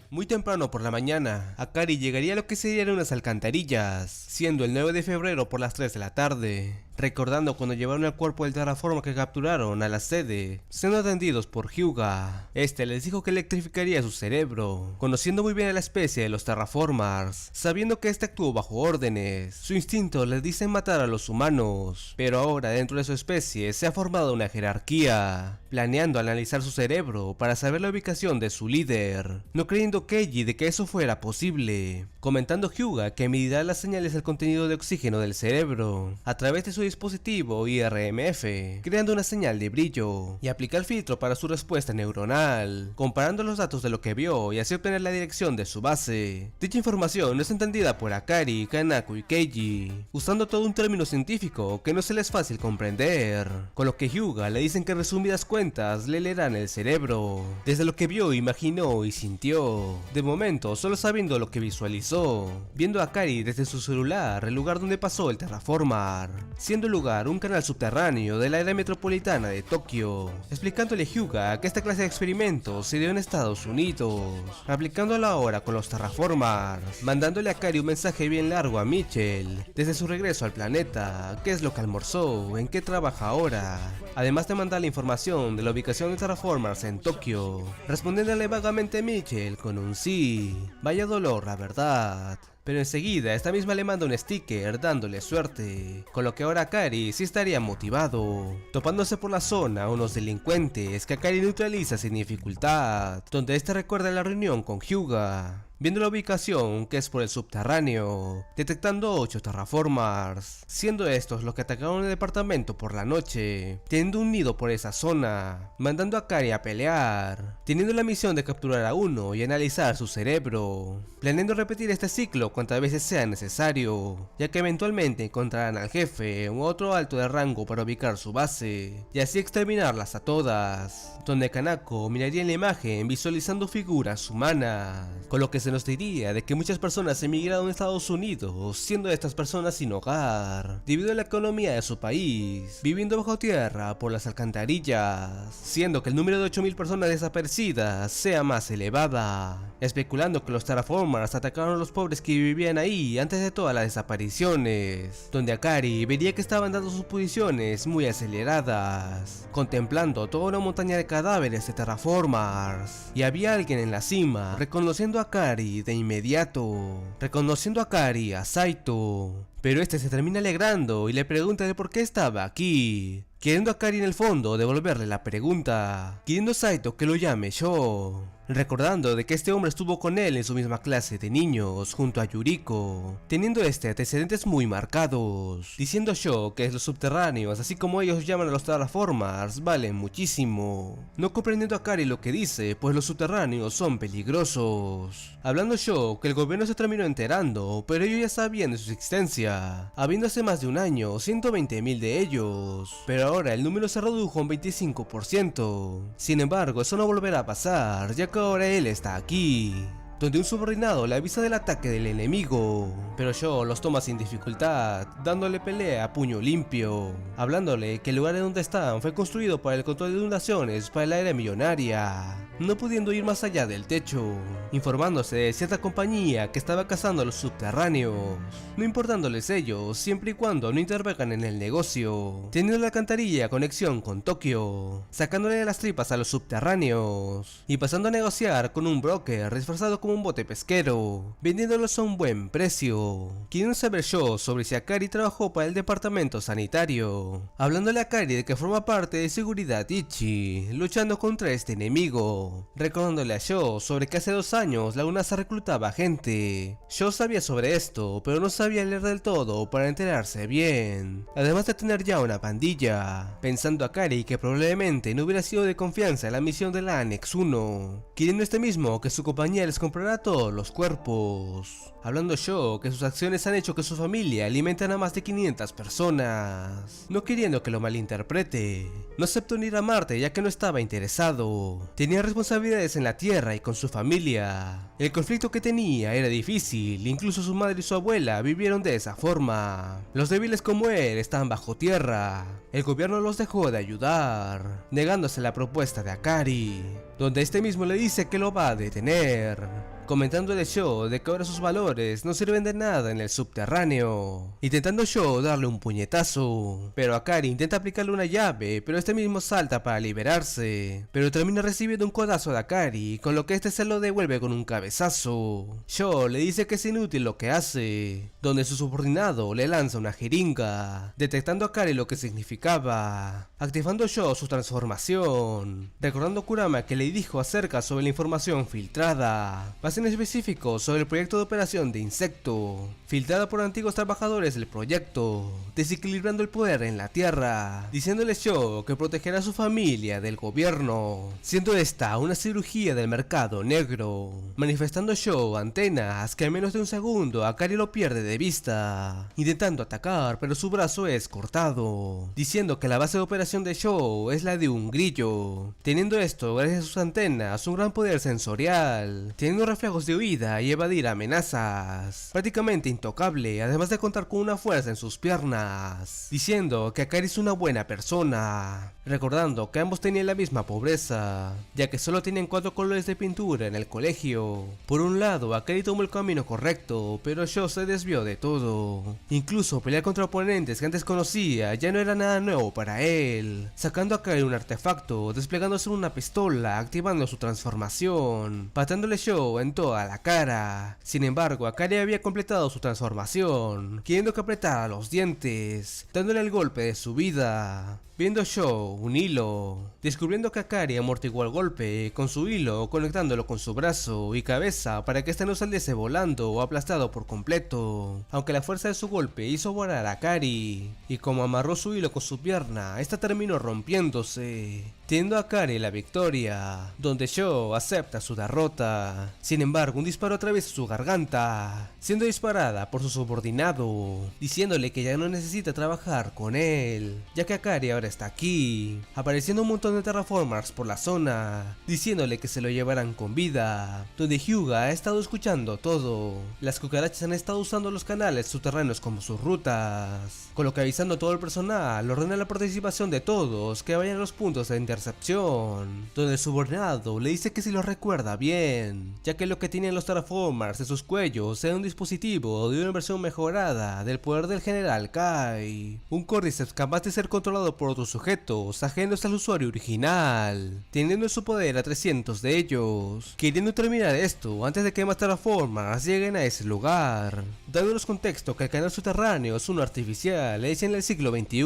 Muy temprano por la mañana, Akari llegaría a lo que serían unas alcantarillas, siendo el 9 de febrero por las 3 de la tarde. Recordando cuando llevaron el cuerpo del terraformer que capturaron a la sede, siendo atendidos por Hyuga. Este les dijo que electrificaría su cerebro, conociendo muy bien a la especie de los terraformers, sabiendo que este actuó bajo órdenes. Su instinto les dice matar a los humanos, pero ahora dentro de su especie se ha formado una jerarquía, planeando analizar su cerebro para saber la ubicación de su líder, no creyendo Keiji de que eso fuera posible, comentando Hyuga que medirá las señales del contenido de oxígeno del cerebro a través de su dispositivo IRMF, creando una señal de brillo, y aplicar filtro para su respuesta neuronal, comparando los datos de lo que vio y así obtener la dirección de su base. Dicha información no es entendida por Akari, Kanako y Keiji, usando todo un término científico que no se les es fácil comprender, con lo que Hyuga le dicen que en resumidas cuentas le leerán el cerebro, desde lo que vio, imaginó y sintió, de momento solo sabiendo lo que visualizó, viendo a Akari desde su celular el lugar donde pasó el terraformer, siendo el lugar un canal subterráneo de la área metropolitana de Tokio, explicándole a Hyuga que esta clase de experimentos se dio en Estados Unidos, aplicándola ahora con los terraformers, mandándole a Akari un mensaje bien largo a Mitchell, desde su regreso al planeta, qué es lo que almorzó, en qué trabaja ahora, además de mandar la información de la ubicación de terraformers en Tokio, respondiéndole vagamente a Mitchell con un sí, vaya dolor la verdad. Pero enseguida esta misma le manda un sticker dándole suerte, con lo que ahora Akari sí estaría motivado, topándose por la zona unos delincuentes que Akari neutraliza sin dificultad, donde este recuerda la reunión con Hyuga, viendo la ubicación que es por el subterráneo, detectando 8 terraformers, siendo estos los que atacaron el departamento por la noche, teniendo un nido por esa zona, mandando a Akari a pelear, teniendo la misión de capturar a uno y analizar su cerebro, planeando repetir este ciclo cuantas veces sea necesario, ya que eventualmente encontrarán al jefe u otro alto de rango para ubicar su base, y así exterminarlas a todas, donde Kanako miraría en la imagen visualizando figuras humanas, con lo que se nos diría de que muchas personas emigraron a Estados Unidos, siendo estas personas sin hogar, debido a la economía de su país, viviendo bajo tierra por las alcantarillas, siendo que el número de 8000 personas desaparecidas sea más elevada, especulando que los terraformers atacaron a los pobres que vivían ahí antes de todas las desapariciones, donde Akari vería que estaban dando sus posiciones muy aceleradas, contemplando toda una montaña de cadáveres de terraformers, y había alguien en la cima, reconociendo a Akari Akari de inmediato, reconociendo a Akari a Saito, pero este se termina alegrando y le pregunta de por qué estaba aquí, queriendo a Akari en el fondo devolverle la pregunta, queriendo Saito que lo llame Sho, recordando de que este hombre estuvo con él en su misma clase de niños junto a Yuriko, teniendo antecedentes muy marcados, diciendo Sho que los subterráneos, así como ellos llaman a los terraformers, valen muchísimo, no comprendiendo a Akari lo que dice, pues los subterráneos son peligrosos, hablando Sho que el gobierno se terminó enterando, pero ellos ya sabían de su existencia, habiendo hace más de un año 120.000 de ellos, pero ahora el número se redujo un 25%, sin embargo eso no volverá a pasar, ya que ahora él está aquí, donde un subordinado le avisa del ataque del enemigo, pero Sho los toma sin dificultad, dándole pelea a puño limpio, hablándole que el lugar en donde están fue construido para el control de inundaciones para la era millonaria, no pudiendo ir más allá del techo, informándose de cierta compañía que estaba cazando a los subterráneos, no importándoles ellos siempre y cuando no intervengan en el negocio, teniendo la alcantarilla conexión con Tokio, sacándole las tripas a los subterráneos y pasando a negociar con un broker disfrazado como un bote pesquero, vendiéndolos a un buen precio, queriendo saber Sho sobre si Akari trabajó para el departamento sanitario, hablándole a Akari de que forma parte de seguridad Ichi, luchando contra este enemigo, recordándole a Sho sobre que hace 2 años la UNASA reclutaba gente. Sho sabía sobre esto, pero no sabía leer del todo para enterarse bien, además de tener ya una pandilla, pensando Akari que probablemente no hubiera sido de confianza en la misión de la Annex 1, queriendo este mismo que su compañía les comprará todos los cuerpos, hablando Sho que sus acciones han hecho que su familia alimenten a más de 500 personas, no queriendo que lo malinterprete, no aceptó ni ir a Marte ya que no estaba interesado, tenía responsabilidades en la Tierra y con su familia, el conflicto que tenía era difícil, incluso su madre y su abuela vivieron de esa forma, los débiles como él estaban bajo tierra, el gobierno los dejó de ayudar, negándose la propuesta de Akari, donde este mismo le dice que lo va a detener, comentándole Sho de que ahora sus valores no sirven de nada en el subterráneo, intentando Sho darle un puñetazo, pero Akari intenta aplicarle una llave, pero este mismo salta para liberarse, pero termina recibiendo un codazo de Akari, con lo que este se lo devuelve con un cabezazo. Sho le dice que es inútil lo que hace, donde su subordinado le lanza una jeringa, detectando a Akari lo que significaba, activando Sho su transformación, recordando a Kurama que le dijo acerca sobre la información filtrada, más en específico sobre el proyecto de operación de insecto, filtrada por antiguos trabajadores del proyecto, desequilibrando el poder en la Tierra, diciéndole Sho que protegerá a su familia del gobierno, siendo esta una cirugía del mercado negro, manifestando Sho antenas que en menos de un segundo Akari lo pierde de vista, intentando atacar pero su brazo es cortado, diciendo que la base de operación de Sho es la de un grillo, teniendo esto gracias a sus antenas un gran poder sensorial, teniendo reflejos de huida y evadir amenazas, prácticamente intocable, además de contar con una fuerza en sus piernas, diciendo que Akari es una buena persona, recordando que ambos tenían la misma pobreza, ya que solo tenían 4 colores de pintura en el colegio. Por un lado, Akari tomó el camino correcto, pero Sho se desvió de todo, incluso pelear contra oponentes que antes conocía ya no era nada nuevo para él, sacando a Akari un artefacto, desplegándose una pistola, activando su transformación, patándole Sho en toda la cara. Sin embargo, Akari había completado su transformación, queriendo que apretara los dientes, dándole el golpe de su vida, viendo Sho un hilo, descubriendo que Akari amortiguó el golpe con su hilo, conectándolo con su brazo y cabeza para que este no saliese volando o aplastado por completo, aunque la fuerza de su golpe hizo volar a Akari, y como amarró su hilo con su pierna, esta terminó rompiéndose, teniendo a Akari la victoria, donde Sho acepta su derrota. Sin embargo, un disparo atraviesa su garganta, siendo disparada por su subordinado, diciéndole que ya no necesita trabajar con él, ya que Akari ahora está aquí, apareciendo un montón de terraformers por la zona, diciéndole que se lo llevarán con vida, donde Hyuga ha estado escuchando todo. Las cucarachas han estado usando los canales subterráneos como sus rutas, con lo que avisando a todo el personal, ordena la participación de todos que vayan a los puntos de intercepción, donde el subordinado le dice que si lo recuerda bien, ya que lo que tienen los terraformers en sus cuellos era un dispositivo de una versión mejorada del poder del general Kai, un Cordyceps capaz de ser controlado por otros sujetos ajenos al usuario original, teniendo en su poder a 300 de ellos, queriendo terminar esto antes de que más Terraformers lleguen a ese lugar, dándonos contexto que el canal subterráneo es uno artificial hecho en el siglo XXI,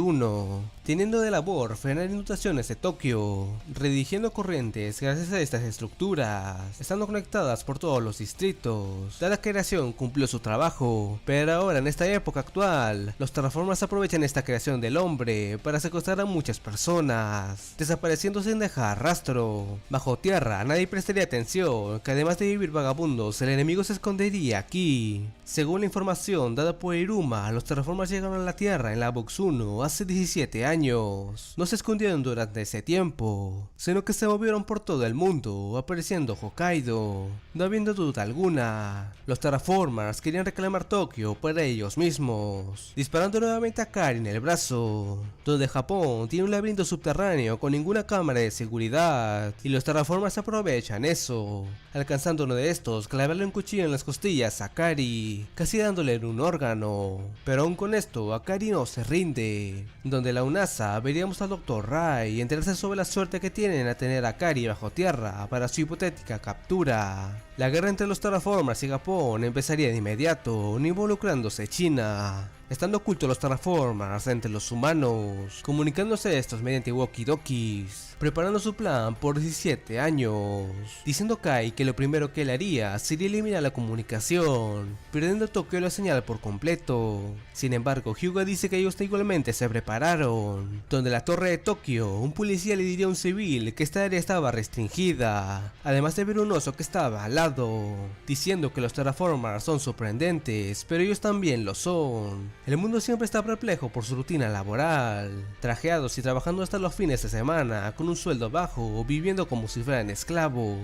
teniendo de labor frenar inundaciones de Tokio, redirigiendo corrientes gracias a estas estructuras, estando conectadas por todos los distritos. Dada creación cumplió su trabajo, pero ahora en esta época actual, los Terraformers aprovechan esta creación del hombre para secuestrar a muchas personas, desapareciendo sin dejar rastro. Bajo tierra nadie prestaría atención que además de vivir vagabundos, el enemigo se escondería aquí. Según la información dada por Iruma, los Terraformers llegaron a la Tierra en la Box 1 hace 17 años. No se escondieron durante ese tiempo, sino que se movieron por todo el mundo, apareciendo Hokkaido. No habiendo duda alguna, los Terraformers querían reclamar Tokio para ellos mismos, disparando nuevamente a Kari en el brazo, donde Japón tiene un laberinto subterráneo con ninguna cámara de seguridad, y los Terraformers aprovechan eso, alcanzando uno de estos clavarle un cuchillo en las costillas a Kari, casi dándole un órgano. Pero aún con esto, Akari no se rinde, donde la UNASA veríamos al Dr. Rai y enterarse sobre la suerte que tienen a tener a Kari bajo tierra para su hipotética captura. La guerra entre los Terraformers y Japón empezaría de inmediato, no involucrándose China, estando ocultos los Terraformers entre los humanos, comunicándose estos mediante walkie-talkies, preparando su plan por 17 años, diciendo Kai que lo primero que él haría sería eliminar la comunicación, perdiendo Tokio la señal por completo. Sin embargo, Hyuga dice que ellos igualmente se prepararon, donde la torre de Tokio, un policía le diría a un civil que esta área estaba restringida, además de ver un oso que estaba al lado, diciendo que los Terraformers son sorprendentes, pero ellos también lo son. El mundo siempre está perplejo por su rutina laboral, trajeados y trabajando hasta los fines de semana, con un sueldo bajo, viviendo como si fueran esclavos,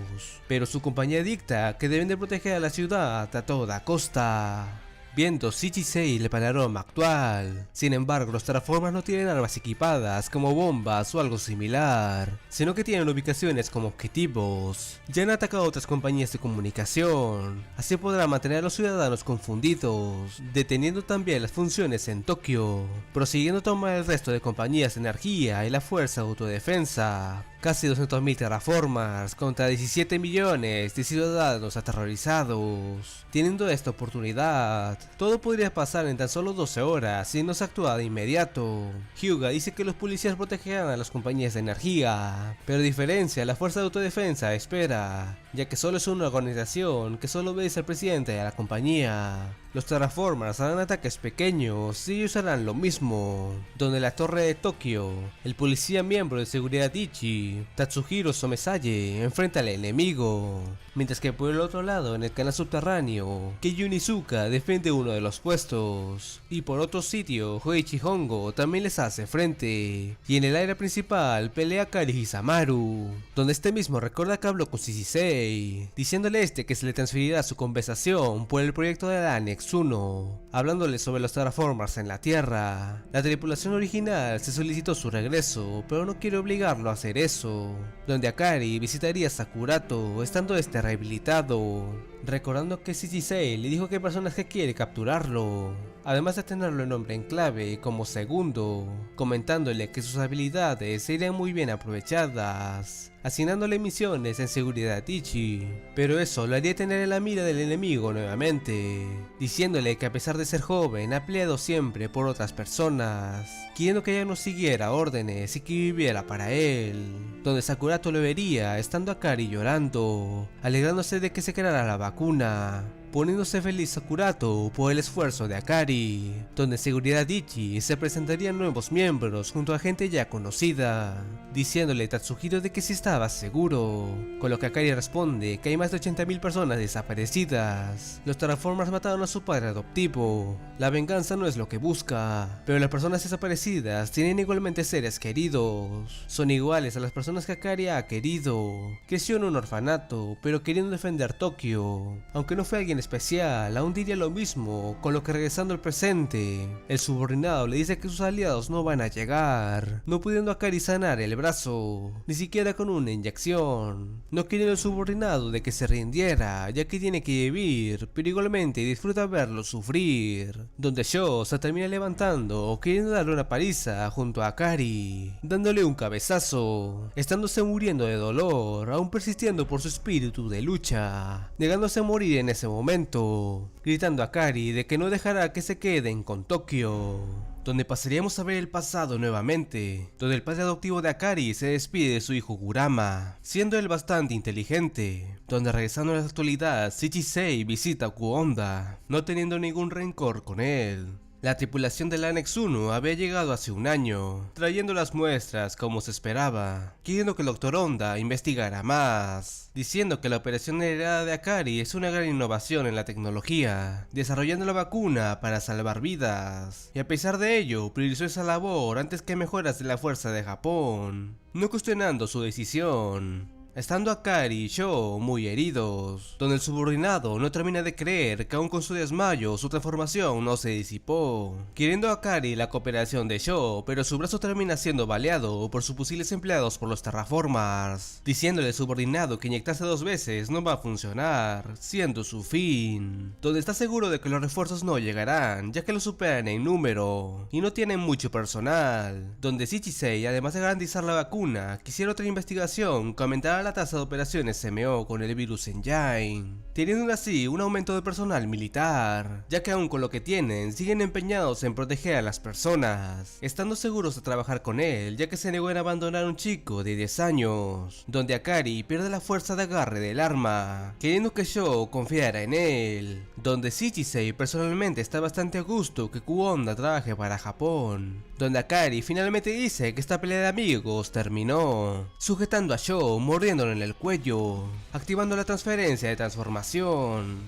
pero su compañía dicta que deben de proteger a la ciudad a toda costa, viendo Shichisei el panorama actual. Sin embargo, los Terraformers no tienen armas equipadas como bombas o algo similar, sino que tienen ubicaciones como objetivos. Ya han atacado otras compañías de comunicación, así podrán mantener a los ciudadanos confundidos, deteniendo también las funciones en Tokio, prosiguiendo tomar el resto de compañías de energía y la fuerza de autodefensa. Casi 200.000 Terraformers contra 17 millones de ciudadanos aterrorizados. Teniendo esta oportunidad, todo podría pasar en tan solo 12 horas si no se actúa de inmediato. Hyuga dice que los policías protegerán a las compañías de energía, pero a diferencia, la fuerza de autodefensa espera, ya que solo es una organización que solo obedece al presidente y a la compañía. Los Terraformers harán ataques pequeños y ellos harán lo mismo, donde la torre de Tokio, el policía miembro de seguridad Ichi, Tatsuhiro Somesaye, enfrenta al enemigo, mientras que por el otro lado, en el canal subterráneo, Keiyu Nizuka defiende uno de los puestos, y por otro sitio, Hoichi Hongo también les hace frente, y en el área principal pelea Kari Hisamaru, donde este mismo recuerda que habló con Shichisei, diciéndole a este que se le transferirá su conversación por el proyecto de la Annex 1, hablándole sobre los Terraformers en la Tierra. La tripulación original se solicitó su regreso, pero no quiere obligarlo a hacer eso, donde Akari visitaría a Sakurato estando este rehabilitado, recordando que Shichisei le dijo que hay personas que quiere capturarlo, además de tenerlo en nombre en clave como segundo, comentándole que sus habilidades serían muy bien aprovechadas, asignándole misiones en seguridad Ichi, pero eso lo haría tener en la mira del enemigo nuevamente, diciéndole que a pesar de ser joven ha peleado siempre por otras personas, queriendo que ella no siguiera órdenes y que viviera para él, donde Sakurato lo vería estando Akari llorando, alegrándose de que se creara la vacuna, poniéndose feliz Sakurato por el esfuerzo de Akari, donde en seguridad Ichi se presentarían nuevos miembros junto a gente ya conocida, diciéndole a Tatsuhiro de que sí estaba seguro, con lo que Akari responde que hay más de 80.000 personas desaparecidas. Los Terraformers mataron a su padre adoptivo, la venganza no es lo que busca, pero las personas desaparecidas tienen igualmente seres queridos, son iguales a las personas que Akari ha querido, creció en un orfanato, pero queriendo defender Tokio, aunque no fue alguien especial aún diría lo mismo, con lo que regresando al presente, el subordinado le dice que sus aliados no van a llegar, no pudiendo Akari sanar el brazo, ni siquiera con una inyección, no queriendo el subordinado de que se rindiera, ya que tiene que vivir, pero igualmente disfruta verlo sufrir, donde Sho se termina levantando, queriendo darle una paliza junto a Akari, dándole un cabezazo, estándose muriendo de dolor, aún persistiendo por su espíritu de lucha, negándose a morir en ese momento, gritando a Akari de que no dejará que se queden con Tokio, donde pasaríamos a ver el pasado nuevamente, donde el padre adoptivo de Akari se despide de su hijo Kurama, siendo él bastante inteligente, donde regresando a la actualidad, Shichisei visita a Kuonda, no teniendo ningún rencor con él. La tripulación del Annex 1 había llegado hace un año, trayendo las muestras como se esperaba, queriendo que el Dr. Honda investigara más, diciendo que la operación heredada de Akari es una gran innovación en la tecnología, desarrollando la vacuna para salvar vidas, y a pesar de ello priorizó esa labor antes que mejoras de la fuerza de Japón, no cuestionando su decisión. Estando Akari y Sho muy heridos, donde el subordinado no termina de creer que aún con su desmayo su transformación no se disipó, queriendo a Akari la cooperación de Sho, pero su brazo termina siendo baleado por sus fusiles empleados por los terraformers, diciéndole al subordinado que inyectarse 2 veces no va a funcionar, siendo su fin, donde está seguro de que los refuerzos no llegarán, ya que lo superan en número, y no tienen mucho personal, donde Shichisei, además de garantizar la vacuna, quisiera otra investigación que aumentara la tasa de operaciones CMO con el virus Engine, teniendo así un aumento de personal militar, ya que aún con lo que tienen siguen empeñados en proteger a las personas, estando seguros de trabajar con él, ya que se negó en abandonar a un chico de 10 años, donde Akari pierde la fuerza de agarre del arma, queriendo que Sho confiara en él, donde Shichisei personalmente está bastante a gusto que Kuonda trabaje para Japón, donde Akari finalmente dice que esta pelea de amigos terminó, sujetando a Sho, mordiéndolo en el cuello, activando la transferencia de transformación,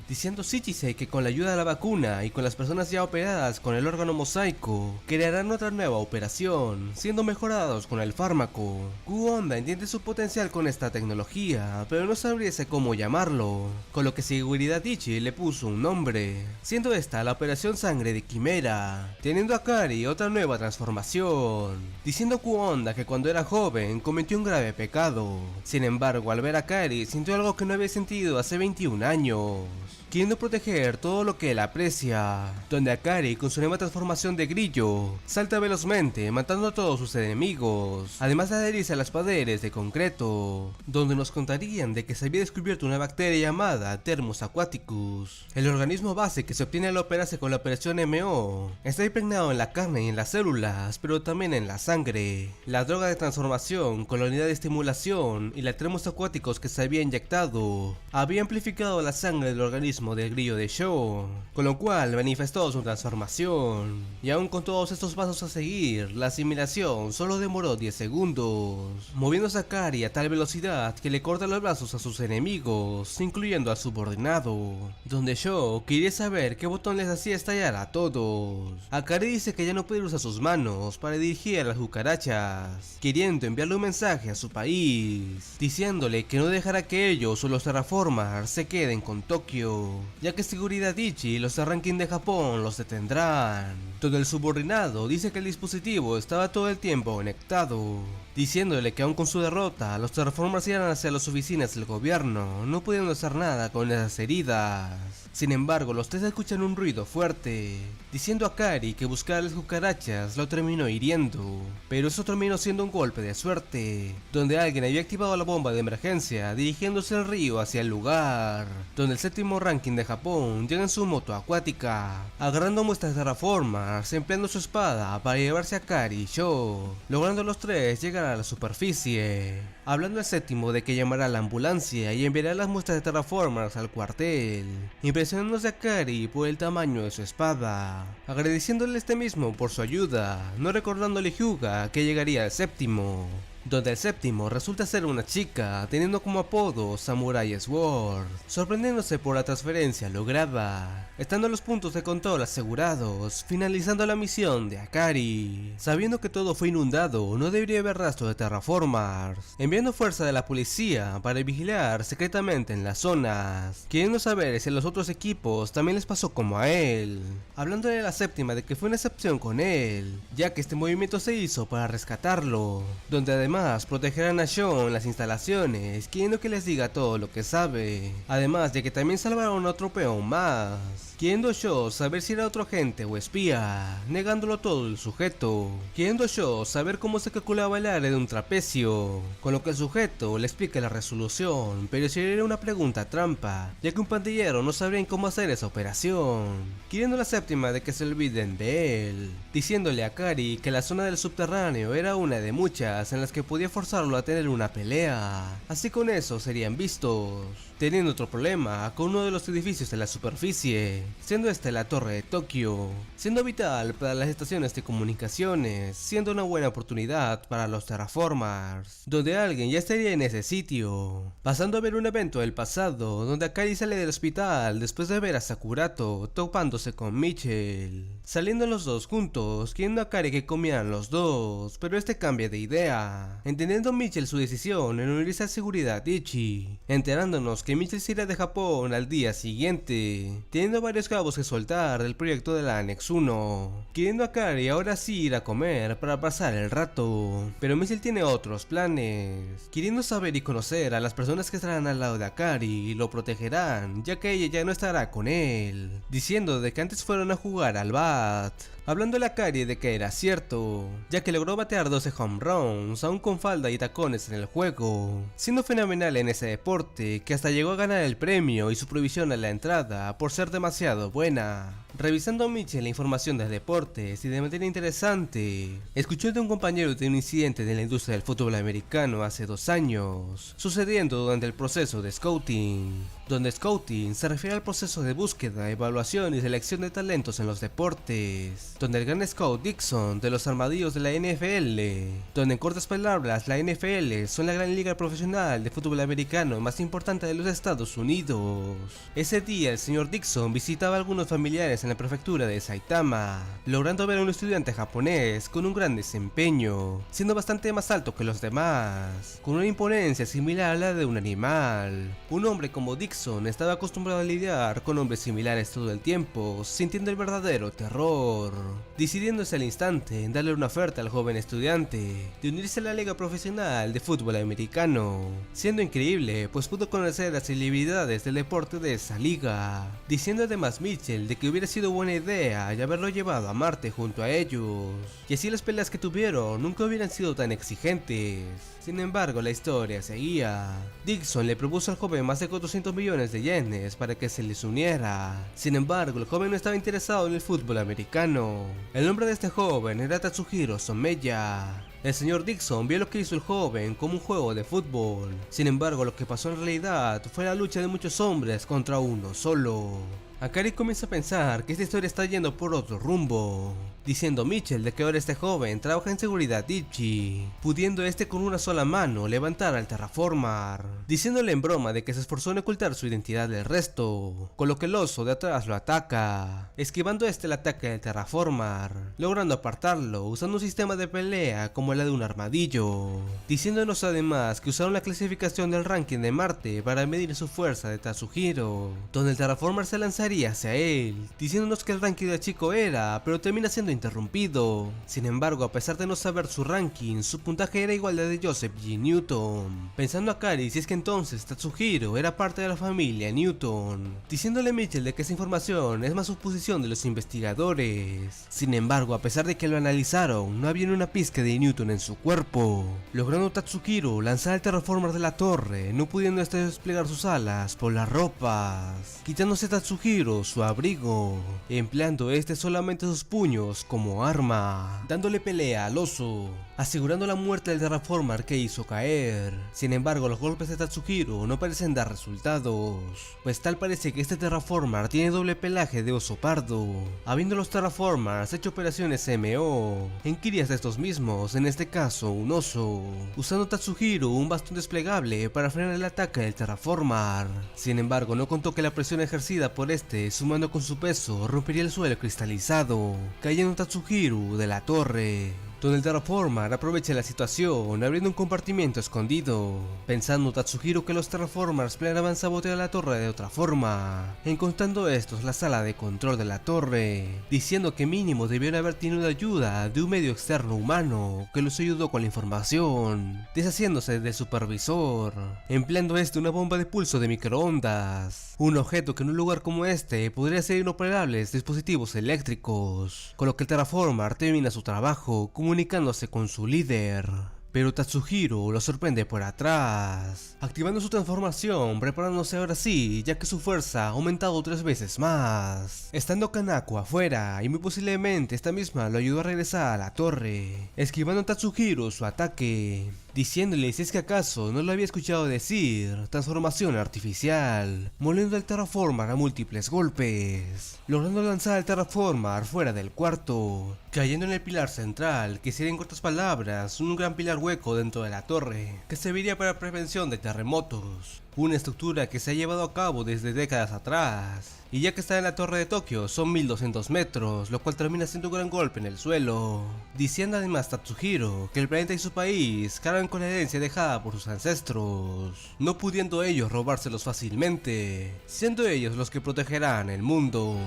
diciendo Shichisei que con la ayuda de la vacuna y con las personas ya operadas con el órgano mosaico, crearán otra nueva operación, siendo mejorados con el fármaco. Kuonda entiende su potencial con esta tecnología, pero no sabriese cómo llamarlo, con lo que Seguridad Ichi le puso un nombre, siendo esta la operación Sangre de Quimera, teniendo a Akari otra nueva transformación, diciendo Kuonda que cuando era joven cometió un grave pecado. Sin embargo, al ver a Akari sintió algo que no había sentido hace 21 años, queriendo proteger todo lo que él aprecia, donde Akari con su nueva transformación de grillo salta velozmente matando a todos sus enemigos, además de adherirse a los poderes de concreto, donde nos contarían de que se había descubierto una bacteria llamada Thermus aquaticus, el organismo base que se obtiene al operarse con la operación MO, está impregnado en la carne y en las células, pero también en la sangre. La droga de transformación con la unidad de estimulación y la Thermus aquaticus que se había inyectado había amplificado la sangre del organismo del grillo de Sho, con lo cual manifestó su transformación, y aún con todos estos pasos a seguir, la asimilación solo demoró 10 segundos, moviéndose a Akari a tal velocidad que le corta los brazos a sus enemigos, incluyendo al subordinado, donde Sho quería saber qué botón les hacía estallar a todos. Akari dice que ya no puede usar sus manos para dirigir a las cucarachas, queriendo enviarle un mensaje a su país, diciéndole que no dejará que ellos o los terraformers se queden con Tokio, ya que Seguridad Ichi y los de ranking de Japón los detendrán, donde el subordinado dice que el dispositivo estaba todo el tiempo conectado, diciéndole que aún con su derrota, los terraformers irán hacia las oficinas del gobierno, no pudiendo hacer nada con esas heridas. Sin embargo, los tres escuchan un ruido fuerte, diciendo a Akari que buscar a las cucarachas lo terminó hiriendo, pero eso terminó siendo un golpe de suerte, donde alguien había activado la bomba de emergencia dirigiéndose al río hacia el lugar, donde el séptimo ranking de Japón llega en su moto acuática, agarrando muestras de terraformers, empleando su espada para llevarse a Akari y Sho, logrando los tres llegar a la superficie, hablando el séptimo de que llamará a la ambulancia y enviará las muestras de terraformers al cuartel, impresionándose a Akari por el tamaño de su espada, agradeciéndole este mismo por su ayuda, no recordándole Hyuga que llegaría al séptimo. donde el séptimo resulta ser una chica, teniendo como apodo Samurai Sword, sorprendiéndose por la transferencia lograda, estando los puntos de control asegurados, finalizando la misión de Akari. Sabiendo que todo fue inundado, no debería haber rastro de terraformers, enviando fuerza de la policía para vigilar secretamente en las zonas, queriendo saber si a los otros equipos también les pasó como a él, hablando de la séptima de que fue una excepción con él, ya que este movimiento se hizo para rescatarlo, donde además protegerán a Sean en las instalaciones, queriendo que les diga todo lo que sabe, además de que también salvaron a otro peón más, queriendo Shaw saber si era otro agente o espía, negándolo todo el sujeto, queriendo Shaw saber cómo se calculaba el área de un trapecio, con lo que el sujeto le explica la resolución, pero si era una pregunta trampa, ya que un pandillero no sabría cómo hacer esa operación, queriendo la séptima de que se olviden de él, diciéndole a Akari que la zona del subterráneo era una de muchas en las que podía forzarlo a tener una pelea, así con eso serían vistos, teniendo otro problema con uno de los edificios de la superficie, siendo este la torre de Tokio, siendo vital para las estaciones de comunicaciones, siendo una buena oportunidad para los terraformers, donde alguien ya estaría en ese sitio, pasando a ver un evento del pasado donde Akari sale del hospital después de ver a Sakurato topándose con Mitchell, saliendo los dos juntos, queriendo a Akari que comieran los dos, pero este cambia de idea, entendiendo Mitchell su decisión en unirse a seguridad Ichi, enterándonos que Mitchell se irá de Japón al día siguiente, teniendo varios cabos que soltar del proyecto de la Annex 1, queriendo a Akari ahora sí ir a comer para pasar el rato, pero Mitchell tiene otros planes, queriendo saber y conocer a las personas que estarán al lado de Akari y lo protegerán, ya que ella ya no estará con él, diciendo de que antes fueron a jugar al bat, hablándole a Akari de que era cierto, ya que logró batear 12 home runs, aún con falda y tacones en el juego, siendo fenomenal en ese deporte que hasta llegó a ganar el premio y su provisión a la entrada por ser demasiado buena. Revisando Mitchell la información de deportes y de manera interesante, escuchó de un compañero de un incidente de la industria del fútbol americano hace 2 años, sucediendo durante el proceso de scouting, donde scouting se refiere al proceso de búsqueda, evaluación y selección de talentos en los deportes, donde el gran scout Dixon de los armadillos de la NFL, donde en cortas palabras la NFL son la gran liga profesional de fútbol americano más importante de los Estados Unidos. Ese día el señor Dixon visitaba a algunos familiares en la prefectura de Saitama, logrando ver a un estudiante japonés con un gran desempeño, siendo bastante más alto que los demás, con una imponencia similar a la de un animal. Un hombre como Dixon estaba acostumbrado a lidiar con hombres similares todo el tiempo, sintiendo el verdadero terror, decidiéndose al instante en darle una oferta al joven estudiante de unirse a la liga profesional de fútbol americano, siendo increíble pues pudo conocer las celebridades del deporte de esa liga, diciendo además Mitchell de que hubiera sido buena idea y haberlo llevado a Marte junto a ellos, y así las peleas que tuvieron nunca hubieran sido tan exigentes. Sin embargo, la historia seguía. Dixon le propuso al joven más de 400 millones de yenes para que se les uniera. Sin embargo, el joven no estaba interesado en el fútbol americano. El nombre de este joven era Tatsuhiro Someya. El señor Dixon vio lo que hizo el joven como un juego de fútbol. Sin embargo, lo que pasó en realidad fue la lucha de muchos hombres contra uno solo. Akari comienza a pensar que esta historia está yendo por otro rumbo, diciendo Mitchell de que ahora este joven trabaja en seguridad Ichi, pudiendo este con una sola mano levantar al terraformer, diciéndole en broma de que se esforzó en ocultar su identidad del resto, con lo que el oso de atrás lo ataca, esquivando este el ataque del terraformer, logrando apartarlo usando un sistema de pelea como la de un armadillo, diciéndonos además que usaron la clasificación del ranking de Marte para medir su fuerza de Tatsuhiro, donde el terraformer se lanzaría hacia él, diciéndonos que el ranking del chico era, pero termina siendo interrumpido. Sin embargo, a pesar de no saber su ranking, su puntaje era igual al de Joseph G. Newton, pensando a Akari si es que entonces Tatsuhiro era parte de la familia Newton, diciéndole a Mitchell de que esa información es más suposición de los investigadores. Sin embargo, a pesar de que lo analizaron, no había ni una pizca de Newton en su cuerpo, logrando Tatsuhiro lanzar el terraformer de la torre, no pudiendo este desplegar sus alas por las ropas, quitándose Tatsuhiro Tatsuhiro su abrigo, empleando este solamente sus puños como arma, dándole pelea al oso, asegurando la muerte del Terraformer que hizo caer. Sin embargo, los golpes de Tatsuhiro no parecen dar resultados, pues tal parece que este Terraformer tiene doble pelaje de oso pardo, habiendo los Terraformers hecho operaciones MO en crías de estos mismos, en este caso un oso, usando Tatsuhiro un bastón desplegable para frenar el ataque del Terraformer. Sin embargo, no contó que la presión ejercida por este, sumando con su peso, rompería el suelo cristalizado, cayendo Tatsuhiro de la torre, donde el Terraformer aprovecha la situación abriendo un compartimiento escondido, pensando Tatsuhiro que los Terraformers planeaban sabotear la torre de otra forma, encontrando estos la sala de control de la torre, diciendo que mínimo debieron haber tenido ayuda de un medio externo humano que los ayudó con la información, deshaciéndose del supervisor, empleando una bomba de pulso de microondas, un objeto que en un lugar como este podría ser inoperables dispositivos eléctricos, con lo que el Terraformer termina su trabajo comunicándose con su líder. Pero Tatsuhiro lo sorprende por atrás, activando su transformación, preparándose ahora sí, ya que su fuerza ha aumentado 3 veces más. Estando Kanako afuera, y muy posiblemente esta misma lo ayudó a regresar a la torre, esquivando a Tatsuhiro su ataque, diciéndole si es que acaso no lo había escuchado decir transformación artificial, moliendo al Terraformer a múltiples golpes, logrando lanzar al Terraformer fuera del cuarto, cayendo en el pilar central, que sería en cortas palabras un gran pilar hueco dentro de la torre, que serviría para prevención de terremotos, una estructura que se ha llevado a cabo desde décadas atrás, y ya que está en la torre de Tokio son 1200 metros, lo cual termina siendo un gran golpe en el suelo, diciendo además Tatsuhiro que el planeta y su país cargan con la herencia dejada por sus ancestros, no pudiendo ellos robárselos fácilmente, siendo ellos los que protegerán el mundo.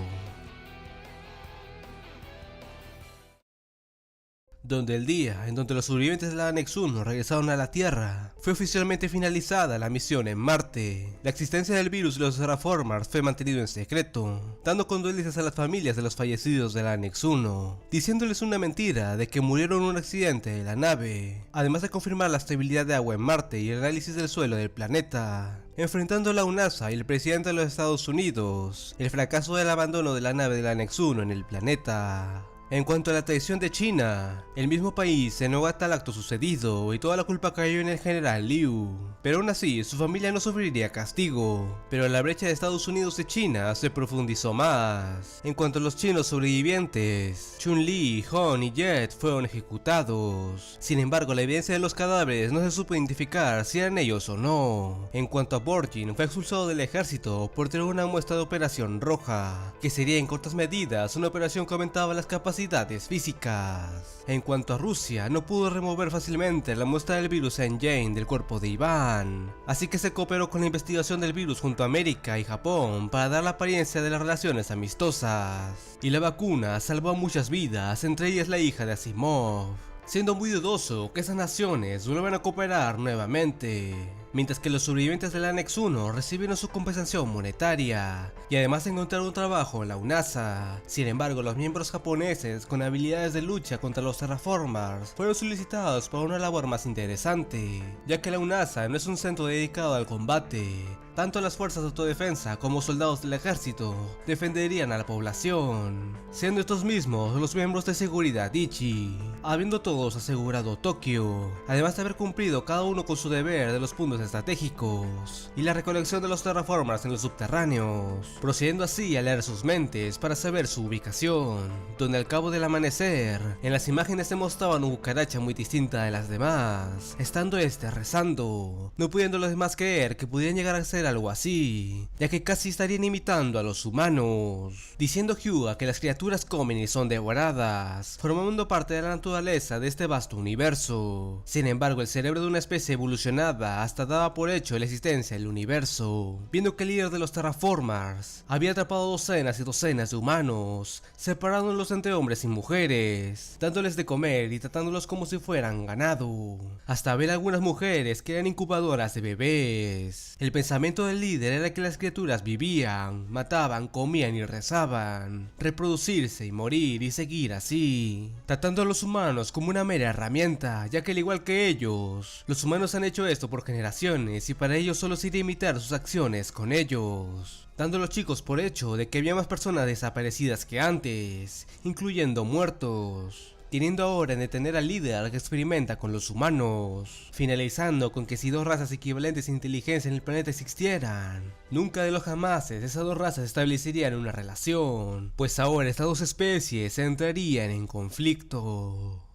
Donde el día en donde los sobrevivientes de la Annex 1 regresaron a la Tierra, fue oficialmente finalizada la misión en Marte. La existencia del virus y los Terraformers fue mantenido en secreto, dando condolencias a las familias de los fallecidos de la Annex 1, diciéndoles una mentira de que murieron en un accidente de la nave, además de confirmar la estabilidad de agua en Marte y el análisis del suelo del planeta, enfrentando a la NASA y el presidente de los Estados Unidos, el fracaso del abandono de la nave de la Annex 1 en el planeta. En cuanto a la traición de China, el mismo país se negó a tal acto sucedido y toda la culpa cayó en el general Liu, pero aún así su familia no sufriría castigo, pero la brecha de Estados Unidos y China se profundizó más. En cuanto a los chinos sobrevivientes, Chun-Li, Han y Jet fueron ejecutados, sin embargo la evidencia de los cadáveres no se supo identificar si eran ellos o no. En cuanto a Borjin, fue expulsado del ejército por tener una muestra de operación roja, que sería en cortas medidas una operación que aumentaba las capacidades físicas. En cuanto a Rusia, no pudo remover fácilmente la muestra del virus Engine del cuerpo de Iván, así que se cooperó con la investigación del virus junto a América y Japón para dar la apariencia de las relaciones amistosas, y la vacuna salvó a muchas vidas, entre ellas la hija de Asimov, siendo muy dudoso que esas naciones vuelvan a cooperar nuevamente, mientras que los sobrevivientes del Annex 1 recibieron su compensación monetaria y además encontraron un trabajo en la UNASA. Sin embargo, los miembros japoneses con habilidades de lucha contra los Terraformers fueron solicitados para una labor más interesante, ya que la UNASA no es un centro dedicado al combate. Tanto las fuerzas de autodefensa como soldados del ejército defenderían a la población, siendo estos mismos los miembros de seguridad Ichi, habiendo todos asegurado Tokio, además de haber cumplido cada uno con su deber de los puntos estratégicos y la recolección de los Terraformers en los subterráneos, procediendo así a leer sus mentes para saber su ubicación, donde al cabo del amanecer, en las imágenes se mostraba una cucaracha muy distinta de las demás, estando rezando, no pudiendo los demás creer que pudieran llegar a ser algo así, ya que casi estarían imitando a los humanos, diciendo Hyuga que las criaturas comen y son devoradas, formando parte de la naturaleza de este vasto universo. Sin embargo, el cerebro de una especie evolucionada hasta daba por hecho la existencia del universo, viendo que el líder de los Terraformers había atrapado docenas y docenas de humanos, separándolos entre hombres y mujeres, dándoles de comer y tratándolos como si fueran ganado, hasta ver algunas mujeres que eran incubadoras de bebés. El pensamiento del líder era que las criaturas vivían, mataban, comían y rezaban, reproducirse y morir y seguir así, tratando a los humanos como una mera herramienta, ya que al igual que ellos, los humanos han hecho esto por generaciones generaciones y para ello solo sería imitar sus acciones con ellos, dando a los chicos por hecho de que había más personas desaparecidas que antes, incluyendo muertos, teniendo ahora en detener al líder que experimenta con los humanos, finalizando con que si dos razas equivalentes en inteligencia en el planeta existieran, nunca de los jamases esas dos razas establecerían una relación, pues ahora estas dos especies entrarían en conflicto.